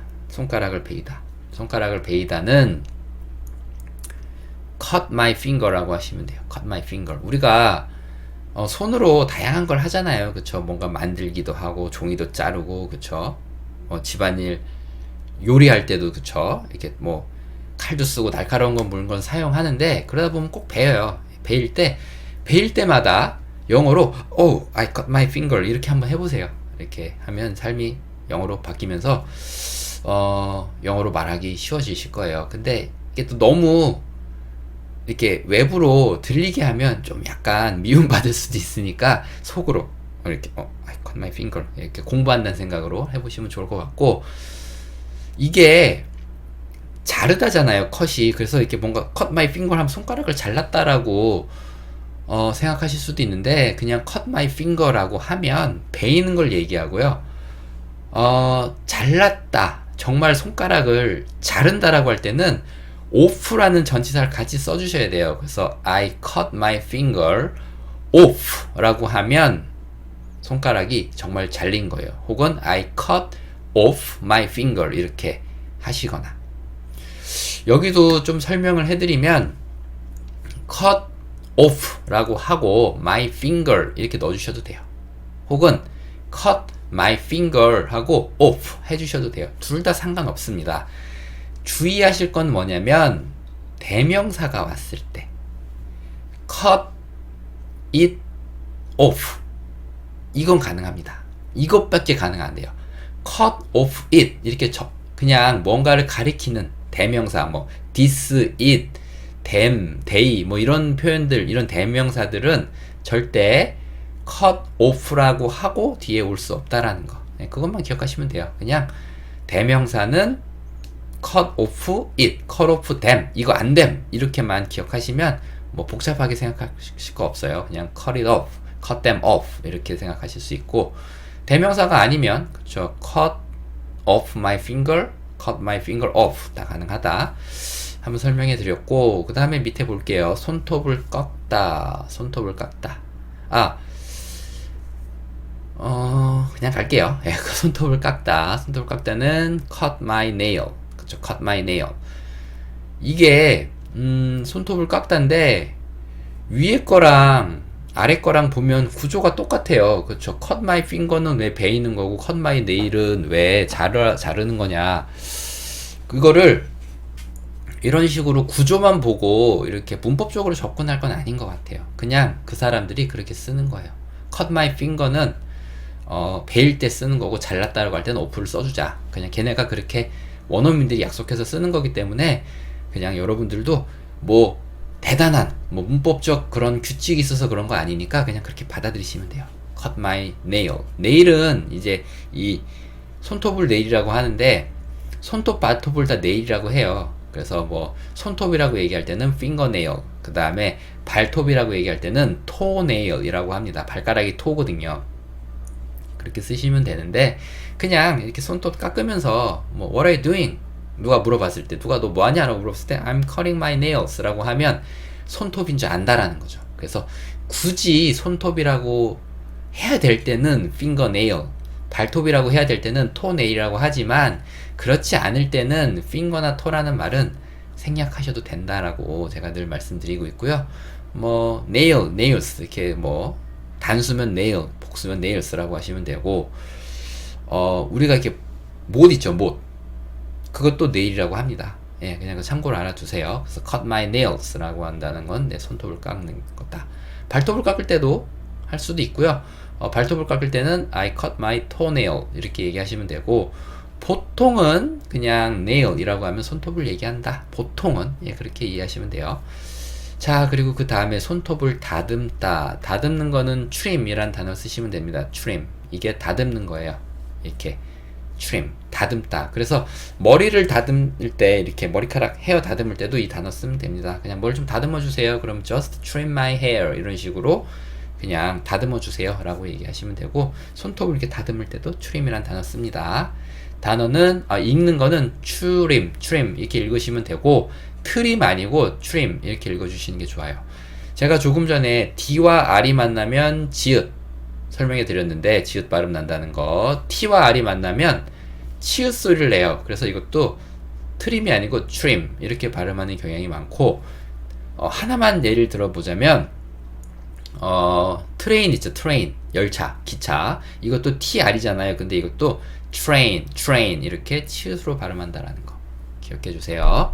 cut my finger라고 하시면 돼요. cut my finger. 우리가 손으로 다양한 걸 하잖아요. 그쵸? 뭔가 만들기도 하고 종이도 자르고 그쵸? 집안일 요리할 때도 그쵸? 이렇게 뭐 칼도 쓰고 날카로운 건 물건 건 사용하는데 그러다 보면 꼭 베어요. 베일 때마다 영어로 I cut my finger 이렇게 한번 해보세요. 이렇게 하면 삶이 영어로 바뀌면서 영어로 말하기 쉬워지실 거예요. 근데 이게 또 너무 이렇게 외부로 들리게 하면 좀 약간 미움받을 수도 있으니까 속으로 이렇게 I cut my finger 이렇게 공부한다는 생각으로 해보시면 좋을 것 같고, 이게 자르다잖아요, 컷이. 그래서 이렇게 뭔가 cut my finger 하면 손가락을 잘랐다라고 생각하실 수도 있는데, 그냥 cut my finger라고 하면 베이는 걸 얘기하고요. 잘랐다, 정말 손가락을 자른다라고 할 때는 off라는 전치사를 같이 써주셔야 돼요. 그래서 I cut my finger off 라고 하면 손가락이 정말 잘린 거예요. 혹은 I cut off my finger 이렇게 하시거나, 여기도 좀 설명을 해드리면 cut off 라고 하고 my finger 이렇게 넣어주셔도 돼요. 혹은 cut my finger 하고 off 해주셔도 돼요. 둘 다 상관없습니다. 주의하실 건 뭐냐면 대명사가 왔을 때 cut it off 이건 가능합니다. 이것밖에 가능 안 돼요. cut off it 이렇게 그냥 뭔가를 가리키는 대명사, 뭐 this, it, them, they 뭐 이런 표현들, 이런 대명사들은 절대 cut off라고 하고 뒤에 올 수 없다라는 거. 네, 그것만 기억하시면 돼요. 그냥 대명사는 cut off it, cut off them, 이거 안 them 이렇게만 기억하시면 뭐 복잡하게 생각하실 거 없어요. 그냥 cut it off, cut them off 이렇게 생각하실 수 있고, 대명사가 아니면 그렇죠, cut off my finger, cut my finger off 다 가능하다 한번 설명해 드렸고, 그 다음에 밑에 볼게요. 손톱을 꺾다, 손톱을 깎다. 그냥 갈게요. 예, 손톱을 깎다. 손톱을 깎다는 cut my nail. 그쵸, cut my nail. 이게, 손톱을 깎다인데, 위에 거랑 아래 거랑 보면 구조가 똑같아요. 그쵸. cut my finger는 왜 베이는 거고, cut my nail은 왜 자르는 거냐. 그거를 이런 식으로 구조만 보고 이렇게 문법적으로 접근할 건 아닌 것 같아요. 그냥 그 사람들이 그렇게 쓰는 거예요. cut my finger는 베일 때 쓰는 거고, 잘랐다라고 할 때는 off를 써주자. 그냥 걔네가 그렇게 원어민들이 약속해서 쓰는 거기 때문에 그냥 여러분들도 뭐 대단한 뭐 문법적 그런 규칙이 있어서 그런 거 아니니까 그냥 그렇게 받아들이시면 돼요. cut my nail. 네일은 이제 이 손톱을 네일이라고 하는데, 손톱 발톱을 다 네일이라고 해요. 그래서 뭐 손톱이라고 얘기할 때는 fingernail, 그 다음에 발톱이라고 얘기할 때는 toenail이라고 합니다. 발가락이 토거든요. 그렇게 쓰시면 되는데, 그냥 이렇게 손톱 깎으면서 뭐 what are you doing? 누가 물어봤을 때, 누가 너 뭐하냐 라고 물어봤을 때 I'm cutting my nails 라고 하면 손톱인 줄 안다라는 거죠. 그래서 굳이 손톱이라고 해야 될 때는 fingernail, 발톱이라고 해야 될 때는 toenail이라고 하지만, 그렇지 않을 때는 finger나 toe라는 말은 생략하셔도 된다라고 제가 늘 말씀드리고 있고요. 뭐 nail, nails 이렇게 뭐 단수면 nail, 복수면 nails라고 하시면 되고, 우리가 이렇게 못 있죠, 못. 그것도 nail이라고 합니다. 예, 그냥 참고로 알아두세요. 그래서 cut my nails라고 한다는 건 내 손톱을 깎는 거다. 발톱을 깎을 때도 할 수도 있고요. 발톱을 깎을 때는 I cut my toenail 이렇게 얘기하시면 되고, 보통은 그냥 nail이라고 하면 손톱을 얘기한다. 보통은 예, 그렇게 이해하시면 돼요. 자, 그리고 그 다음에 손톱을 다듬다. 다듬는 거는 trim이란 단어 쓰시면 됩니다. trim. 이게 다듬는 거예요. 이렇게 trim, 다듬다. 그래서 머리를 다듬을 때, 이렇게 머리카락 헤어 다듬을 때도 이 단어 쓰면 됩니다. 그냥 뭘 좀 다듬어 주세요. 그럼 just trim my hair 이런 식으로 그냥 다듬어 주세요 라고 얘기하시면 되고, 손톱을 이렇게 다듬을 때도 trim이란 단어 씁니다. 단어는 읽는 거는 trim 이렇게 읽으시면 되고, trim 아니고 trim 이렇게 읽어주시는 게 좋아요. 제가 조금 전에 D와 R이 만나면 지읒 설명해 드렸는데, 지읒 발음 난다는 거. T와 R이 만나면 치읓 소리를 내요. 그래서 이것도 trim이 아니고 trim 이렇게 발음하는 경향이 많고, 하나만 예를 들어보자면 트레인 있죠. 트레인, 열차, 기차. 이것도 TR이잖아요. 근데 이것도 train 이렇게 치읓으로 발음한다라는 거 기억해 주세요.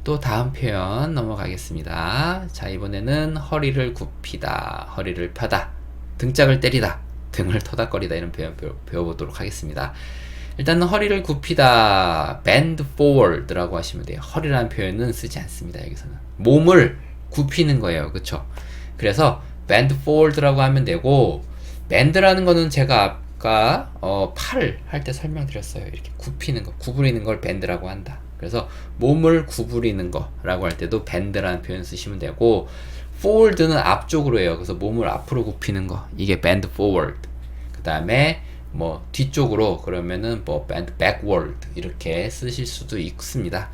또 다음 표현 넘어가겠습니다. 자, 이번에는 허리를 굽히다, 허리를 펴다, 등짝을 때리다, 등을 터닥거리다 이런 표현 배워보도록 하겠습니다. 일단은 허리를 굽히다, bend forward라고 하시면 돼요. 허리라는 표현은 쓰지 않습니다. 여기서는 몸을 굽히는 거예요. 그쵸? 그래서 bend forward라고 하면 되고, bend라는 거는 제가 아까 팔을 할 때 설명드렸어요. 이렇게 굽히는 거, 구부리는 걸 bend라고 한다. 그래서 몸을 구부리는 거라고 할 때도 bend라는 표현 쓰시면 되고, forward는 앞쪽으로 해요. 그래서 몸을 앞으로 굽히는 거, 이게 bend forward. 그 다음에 뭐 뒤쪽으로 그러면은 뭐 bend backward 이렇게 쓰실 수도 있습니다.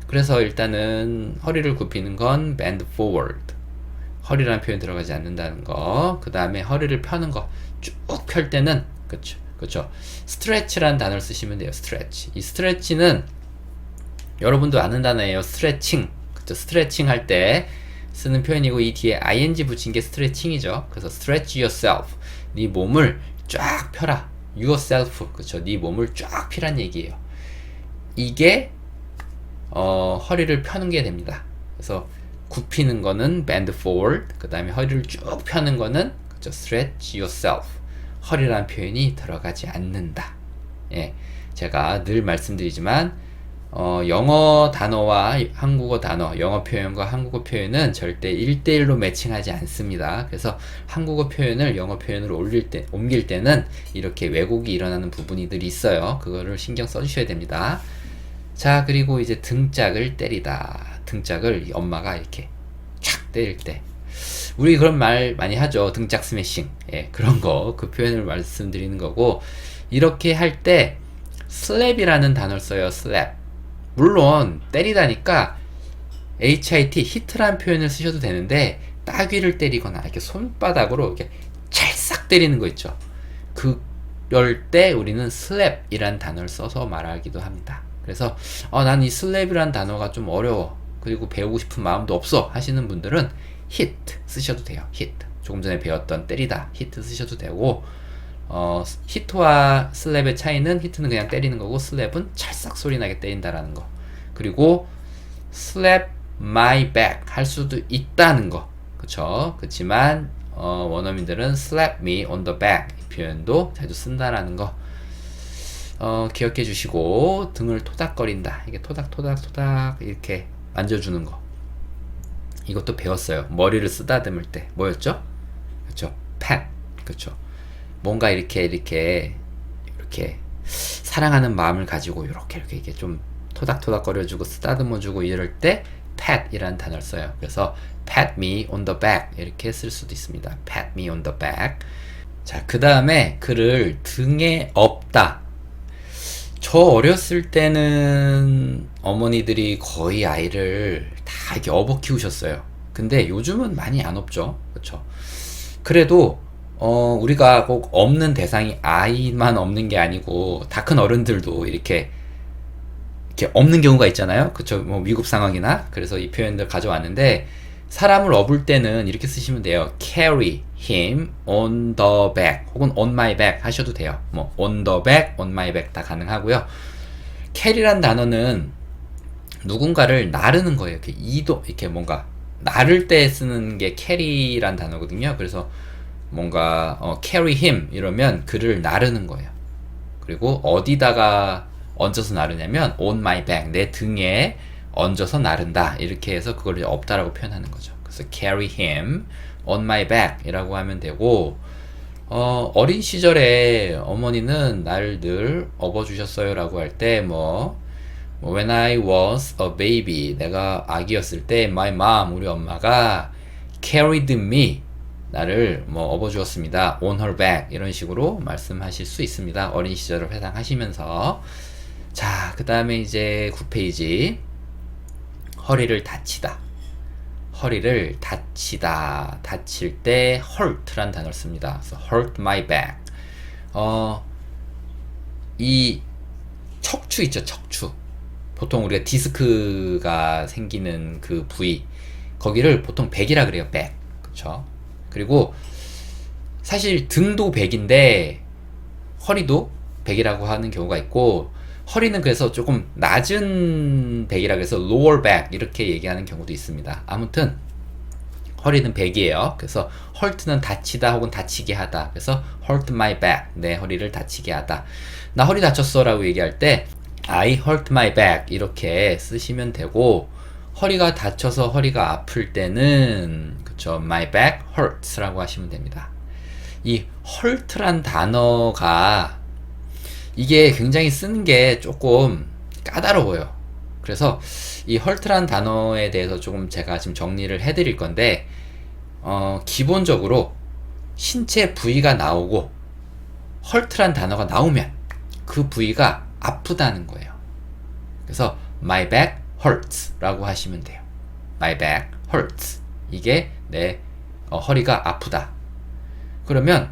그래서 일단은 허리를 굽히는 건 bend forward. 허리라는 표현 들어가지 않는다는 거. 그 다음에 허리를 펴는 거, 쭉 펼 때는, 그쵸. stretch라는 단어를 쓰시면 돼요. stretch. 이 stretch는 여러분도 아는 단어예요. stretching. 그쵸. stretching 할 때 쓰는 표현이고, 이 뒤에 ing 붙인 게 stretching이죠. 그래서 stretch yourself. 네 몸을 쫙 펴라. yourself. 그쵸. 네 몸을 쫙 펴란 얘기예요. 이게 허리를 펴는 게 됩니다. 그래서 굽히는 거는 bend forward, 그 다음에 허리를 쭉 펴는 거는, 그쵸, stretch yourself. 허리라는 표현이 들어가지 않는다. 예, 제가 늘 말씀드리지만 영어 단어와 한국어 단어, 영어 표현과 한국어 표현은 절대 1대1로 매칭하지 않습니다. 그래서 한국어 표현을 영어 표현으로 옮길 때는 이렇게 왜곡이 일어나는 부분이들이 있어요. 그거를 신경 써주셔야 됩니다. 자, 그리고 이제 등짝을 때리다. 등짝을 엄마가 이렇게 착 때릴 때, 우리 그런 말 많이 하죠. 등짝 스매싱. 예, 그런 거, 그 표현을 말씀드리는 거고, 이렇게 할 때 slap이라는 단어를 써요. slap. 물론 때리다니까 hit, hit라는 표현을 쓰셔도 되는데, 따귀를 때리거나 이렇게 손바닥으로 이렇게 찰싹 때리는 거 있죠. 그럴 때 우리는 slap이라는 단어를 써서 말하기도 합니다. 그래서 난 이 slap이라는 단어가 좀 어려워, 그리고 배우고 싶은 마음도 없어 하시는 분들은 hit 쓰셔도 돼요. hit. 조금 전에 배웠던 때리다, hit 쓰셔도 되고, hit와 slap의 차이는, hit는 그냥 때리는 거고, slap은 찰싹 소리 나게 때린다라는 거. 그리고 slap my back 할 수도 있다는 거. 그쵸? 그치만 원어민들은 slap me on the back 이 표현도 자주 쓴다라는 거 기억해 주시고, 등을 토닥거린다. 이게 토닥토닥토닥 이렇게 만져주는 거. 이것도 배웠어요. 머리를 쓰다듬을 때. 뭐였죠? 그쵸? pat. 그쵸? 뭔가 이렇게 사랑하는 마음을 가지고 이렇게 이게 좀 토닥토닥거려주고 쓰다듬어주고 이럴 때 pat 이라는 단어를 써요. 그래서 pat me on the back 이렇게 쓸 수도 있습니다. pat me on the back. 자, 그 다음에 그를 등에 업다. 저 어렸을 때는 어머니들이 거의 아이를 다 이렇게 업어 키우셨어요. 근데 요즘은 많이 안 업죠. 그쵸? 그래도 우리가 꼭 업는 대상이 아이만 업는 게 아니고 다 큰 어른들도 이렇게 업는 경우가 있잖아요. 그쵸? 뭐 위급 상황이나. 그래서 이 표현들 가져왔는데, 사람을 업을 때는 이렇게 쓰시면 돼요. carry him on the back 혹은 on my back 하셔도 돼요. 뭐 on the back, on my back 다 가능하고요. carry란 단어는 누군가를 나르는 거예요. 이렇게 뭔가 나를 때 쓰는 게 carry란 단어거든요. 그래서 뭔가 carry him 이러면 그를 나르는 거예요. 그리고 어디다가 얹어서 나르냐면 on my back, 내 등에 얹어서 나른다. 이렇게 해서 그걸 업다라고 표현하는 거죠. 그래서 carry him on my back 이라고 하면 되고, 어린 시절에 어머니는 나를 늘 업어주셨어요 라고 할 때 when I was a baby, 내가 아기였을 때 my mom, 우리 엄마가 carried me, 나를 업어주었습니다. on her back 이런 식으로 말씀하실 수 있습니다. 어린 시절을 회상하시면서. 자, 그 다음에 이제 9페이지. 허리를 다치다. 허리를 다치다. 다칠 때 hurt란 단어를 씁니다. 그래서 hurt my back. 이 척추 있죠, 척추. 보통 우리가 디스크가 생기는 그 부위, 거기를 보통 백이라 그래요. 백. 그쵸? 그리고 사실 등도 백인데 허리도 백이라고 하는 경우가 있고, 허리는 그래서 조금 낮은 백이라 그래서 lower back 이렇게 얘기하는 경우도 있습니다. 아무튼 허리는 백이에요. 그래서 hurt는 다치다 혹은 다치게 하다. 그래서 hurt my back. 내 허리를 다치게 하다. 나 허리 다쳤어 라고 얘기할 때 I hurt my back 이렇게 쓰시면 되고, 허리가 다쳐서 허리가 아플 때는 그쵸, my back hurts 라고 하시면 됩니다. 이 hurt란 단어가 이게 굉장히 쓰는 게 조금 까다로워요. 그래서 이 hurt란 단어에 대해서 조금 제가 지금 정리를 해드릴 건데, 기본적으로 신체 부위가 나오고 hurt란 단어가 나오면 그 부위가 아프다는 거예요. 그래서 my back hurts 라고 하시면 돼요. my back hurts. 이게 내 허리가 아프다. 그러면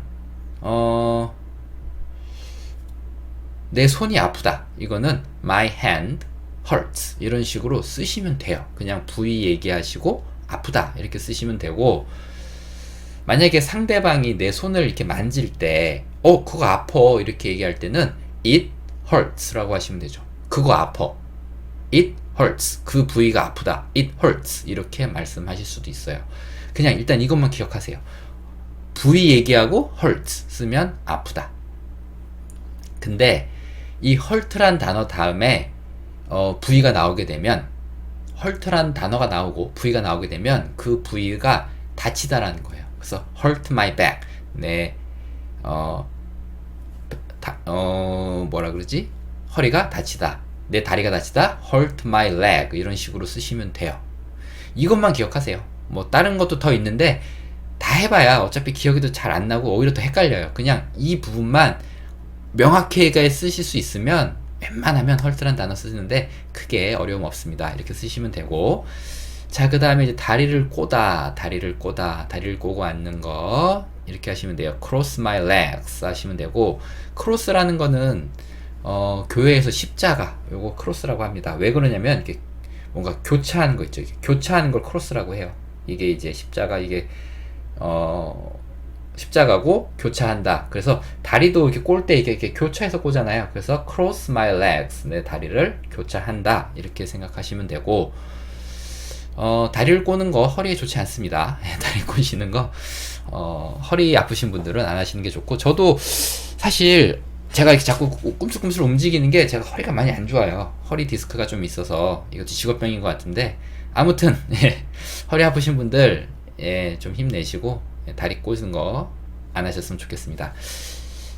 내 손이 아프다. 이거는 my hand hurts. 이런 식으로 쓰시면 돼요. 그냥 부위 얘기하시고 아프다 이렇게 쓰시면 되고, 만약에 상대방이 내 손을 이렇게 만질 때 그거 아파 이렇게 얘기할 때는 it hurts 라고 하시면 되죠. 그거 아파. it hurts. 그 부위가 아프다. it hurts. 이렇게 말씀하실 수도 있어요. 그냥 일단 이것만 기억하세요. 부위 얘기하고 hurts 쓰면 아프다. 근데 이 hurt란 단어 다음에 부위가 나오게 되면, hurt란 단어가 나오고 부위가 나오게 되면 그 부위가 다치다라는 거예요. 그래서 hurt my back. 내 뭐라 그러지? 허리가 다치다. 내 다리가 다치다. hurt my leg. 이런 식으로 쓰시면 돼요. 이것만 기억하세요. 뭐 다른 것도 더 있는데 다 해봐야 어차피 기억이 잘 안 나고 오히려 더 헷갈려요. 그냥 이 부분만 명확하게 쓰실 수 있으면 웬만하면 hurt란 단어 쓰는데 크게 어려움 없습니다. 이렇게 쓰시면 되고, 자, 그 다음에 이제 다리를 꼬다, 다리를 꼬고 앉는 거 이렇게 하시면 돼요. cross my legs 하시면 되고, cross라는 거는 교회에서 십자가, 요거 cross라고 합니다. 왜 그러냐면 이렇게 뭔가 교차하는 거 있죠. 교차하는 걸 cross라고 해요. 이게 이제 십자가, 이게 십자가고 교차한다. 그래서 다리도 이렇게 꼴 때 이렇게 교차해서 꼬잖아요. 그래서 cross my legs, 내 다리를 교차한다. 이렇게 생각하시면 되고, 다리를 꼬는 거 허리에 좋지 않습니다. 다리 꼬시는 거 허리 아프신 분들은 안 하시는 게 좋고, 저도 사실 제가 이렇게 자꾸 꼼수꼼수 움직이는 게 제가 허리가 많이 안 좋아요. 허리 디스크가 좀 있어서 이것도 직업병인 것 같은데, 아무튼 허리 아프신 분들 좀 힘내시고 다리 꼬시는 거 안 하셨으면 좋겠습니다.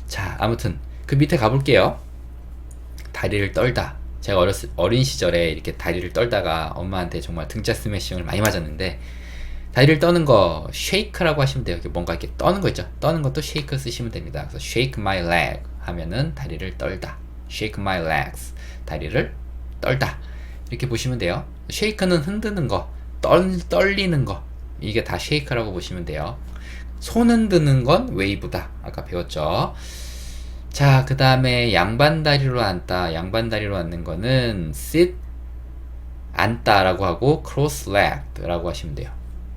자, 아무튼 그 밑에 가볼게요. 다리를 떨다. 제가 어린 시절에 이렇게 다리를 떨다가 엄마한테 정말 등짝 스매싱을 많이 맞았는데, 다리를 떠는 거 shake라고 하시면 돼요. 뭔가 이렇게 떠는 거 있죠. 떠는 것도 shake 쓰시면 됩니다. 그래서 shake my leg 하면은 다리를 떨다. shake my legs. 다리를 떨다. 이렇게 보시면 돼요. shake는 흔드는 거, 떨리는 거. 이게 다 shake라고 보시면 돼요. 손 흔드는 건 wave다. 아까 배웠죠. 자, 그 다음에 양반다리로 앉다. 양반다리로 앉는 거는 sit, 앉다라고 하고 cross-legged 라고 하시면 돼요.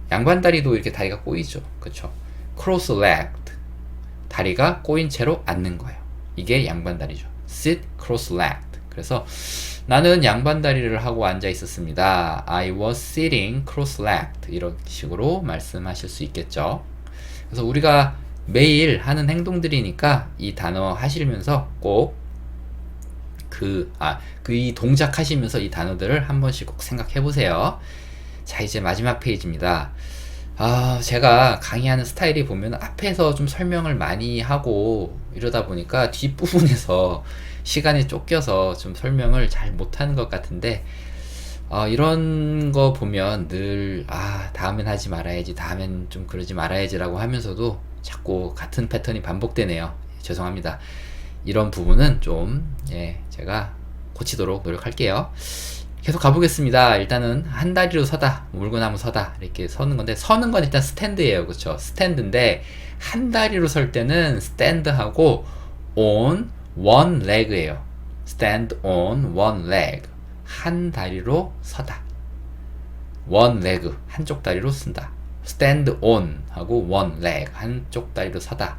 양반다리도 이렇게 다리가 꼬이죠. 그쵸? cross-legged. 다리가 꼬인 채로 앉는 거예요. 이게 양반다리죠. sit, cross-legged. 그래서 나는 양반다리를 하고 앉아 있었습니다. I was sitting cross-legged. 이런 식으로 말씀하실 수 있겠죠. 그래서 우리가 매일 하는 행동들이니까 이 단어 하시면서 꼭 이 동작 하시면서 이 단어들을 한 번씩 꼭 생각해 보세요. 자, 이제 마지막 페이지입니다. 제가 강의하는 스타일이 보면 앞에서 좀 설명을 많이 하고 이러다 보니까 뒷부분에서 시간이 쫓겨서 좀 설명을 잘 못하는 것 같은데, 이런 거 보면 늘 다음엔 하지 말아야지, 다음엔 좀 그러지 말아야지 라고 하면서도 자꾸 같은 패턴이 반복되네요. 죄송합니다. 이런 부분은 좀 제가 고치도록 노력할게요. 계속 가보겠습니다. 일단은 한 다리로 서다, 물구나무 서다 이렇게 서는 건데, 서는 건 일단 스탠드예요. 그쵸? 스탠드인데 한 다리로 설 때는 스탠드하고 on one leg예요. stand on one leg. 한 다리로 서다. one leg, 한쪽 다리로 쓴다. stand on 하고 one leg, 한쪽 다리로 서다.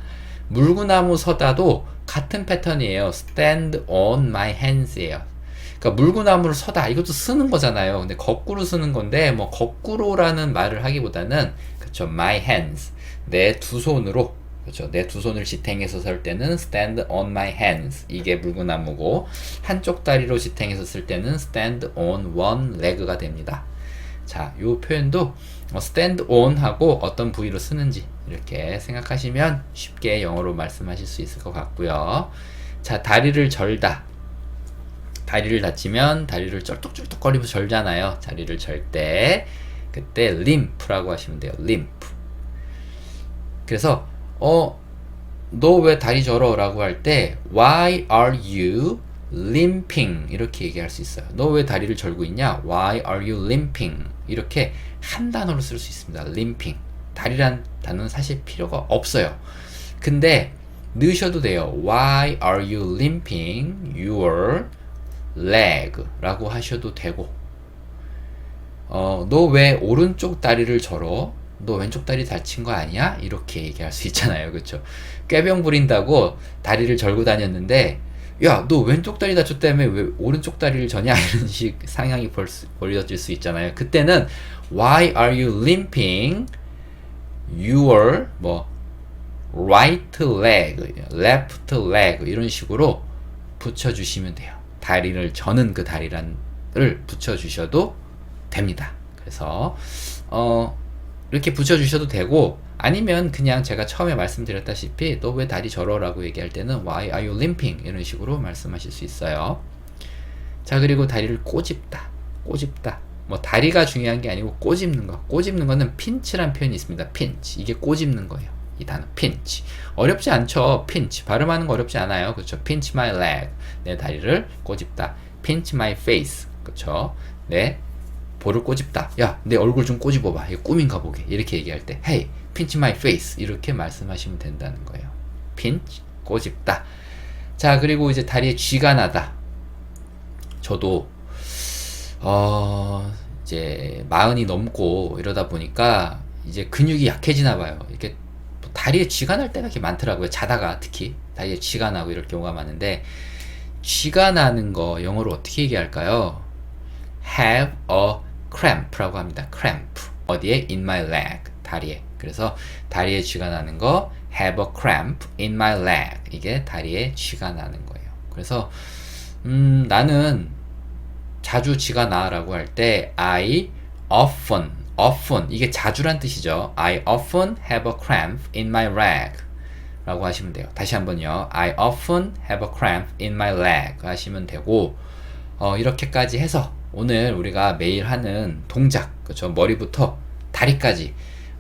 물구나무 서다도 같은 패턴이에요. stand on my hands예요. 그러니까 물구나무를 서다, 이것도 쓰는 거잖아요. 근데 거꾸로 쓰는 건데, 뭐 거꾸로라는 말을 하기보다는 그렇죠. my hands. 내 두 손으로. 그렇죠. 내 두 손을 지탱해서 설 때는 stand on my hands. 이게 물구나무고 한쪽 다리로 지탱해서 쓸 때는 stand on one leg가 됩니다. 자, 요 표현도 stand on 하고 어떤 부위로 쓰는지 이렇게 생각하시면 쉽게 영어로 말씀하실 수 있을 것 같고요. 자, 다리를 절다. 다리를 다치면 다리를 쩔뚝쩔뚝거리면서 절잖아요. 다리를 절 때 그때 limp라고 하시면 돼요. limp. 그래서 너 왜 다리 절어? 라고 할 때 Why are you limping? 이렇게 얘기할 수 있어요. 너 왜 다리를 절고 있냐? Why are you limping? 이렇게 한 단어로 쓸 수 있습니다. limping. 다리란 단어는 사실 필요가 없어요. 근데 넣으셔도 돼요. Why are you limping your leg? 라고 하셔도 되고 너 왜 오른쪽 다리를 절어? 너 왼쪽 다리 다친 거 아니야? 이렇게 얘기할 수 있잖아요. 그쵸? 꾀병 부린다고 다리를 절고 다녔는데 야, 너 왼쪽 다리 다쳤다며 왜 오른쪽 다리를 저냐? 이런 식 상황이 벌어질 수 있잖아요. 그때는 Why are you limping your right leg, left leg 이런 식으로 붙여주시면 돼요. 다리를 저는 그 다리를 붙여주셔도 됩니다. 그래서 이렇게 붙여주셔도 되고 아니면 그냥 제가 처음에 말씀드렸다시피 너 왜 다리 절어? 라고 얘기할 때는 Why are you limping? 이런 식으로 말씀하실 수 있어요. 자, 그리고 다리를 꼬집다. 다리가 중요한 게 아니고 꼬집는 거. 꼬집는 거는 pinch란 표현이 있습니다. pinch. 이게 꼬집는 거예요. 이 단어 pinch. 어렵지 않죠? pinch. 발음하는 거 어렵지 않아요. 그렇죠? pinch my leg. 내 다리를 꼬집다. pinch my face. 그렇죠? 내 볼을 꼬집다. 야, 내 얼굴 좀 꼬집어봐. 이거 꿈인가 보게. 이렇게 얘기할 때 Hey, pinch my face. 이렇게 말씀하시면 된다는 거예요. pinch, 꼬집다. 자, 그리고 이제 다리에 쥐가 나다. 저도 이제 40이 넘고 이러다 보니까 이제 근육이 약해지나 봐요. 이렇게 다리에 쥐가 날 때가 이렇게 많더라고요. 자다가 특히 다리에 쥐가 나고 이럴 경우가 많은데 쥐가 나는 거 영어로 어떻게 얘기할까요? have a cramp라고 합니다. cramp. 어디에? in my leg. 다리에. 그래서 다리에 쥐가 나는 거 have a cramp in my leg. 이게 다리에 쥐가 나는 거예요. 그래서 나는 자주 쥐가 나라고 할 때 I often 이게 자주란 뜻이죠. I often have a cramp in my leg 라고 하시면 돼요. 다시 한번요. I often have a cramp in my leg 하시면 되고 이렇게까지 해서 오늘 우리가 매일 하는 동작, 그렇죠? 머리부터 다리까지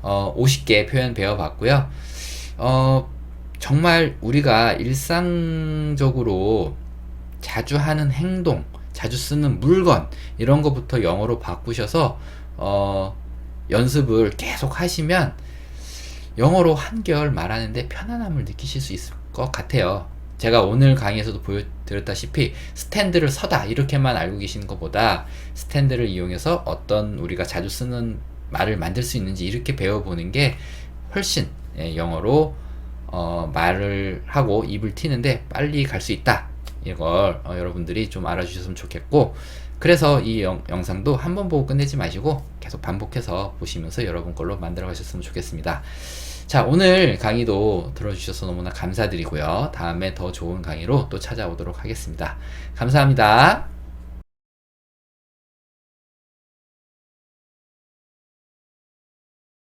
50개 표현 배워봤고요. 정말 우리가 일상적으로 자주 하는 행동, 자주 쓰는 물건 이런 거부터 영어로 바꾸셔서 연습을 계속 하시면 영어로 한결 말하는데 편안함을 느끼실 수 있을 것 같아요. 제가 오늘 강의에서도 보여드렸다시피 스탠드를 서다 이렇게만 알고 계시는 것보다 스탠드를 이용해서 어떤 우리가 자주 쓰는 말을 만들 수 있는지 이렇게 배워보는 게 훨씬 영어로 말을 하고 입을 튀는데 빨리 갈 수 있다. 이걸 여러분들이 좀 알아주셨으면 좋겠고 그래서 이 영상도 한 번 보고 끝내지 마시고 계속 반복해서 보시면서 여러분 걸로 만들어 가셨으면 좋겠습니다. 자, 오늘 강의도 들어주셔서 너무나 감사드리고요. 다음에 더 좋은 강의로 또 찾아오도록 하겠습니다. 감사합니다.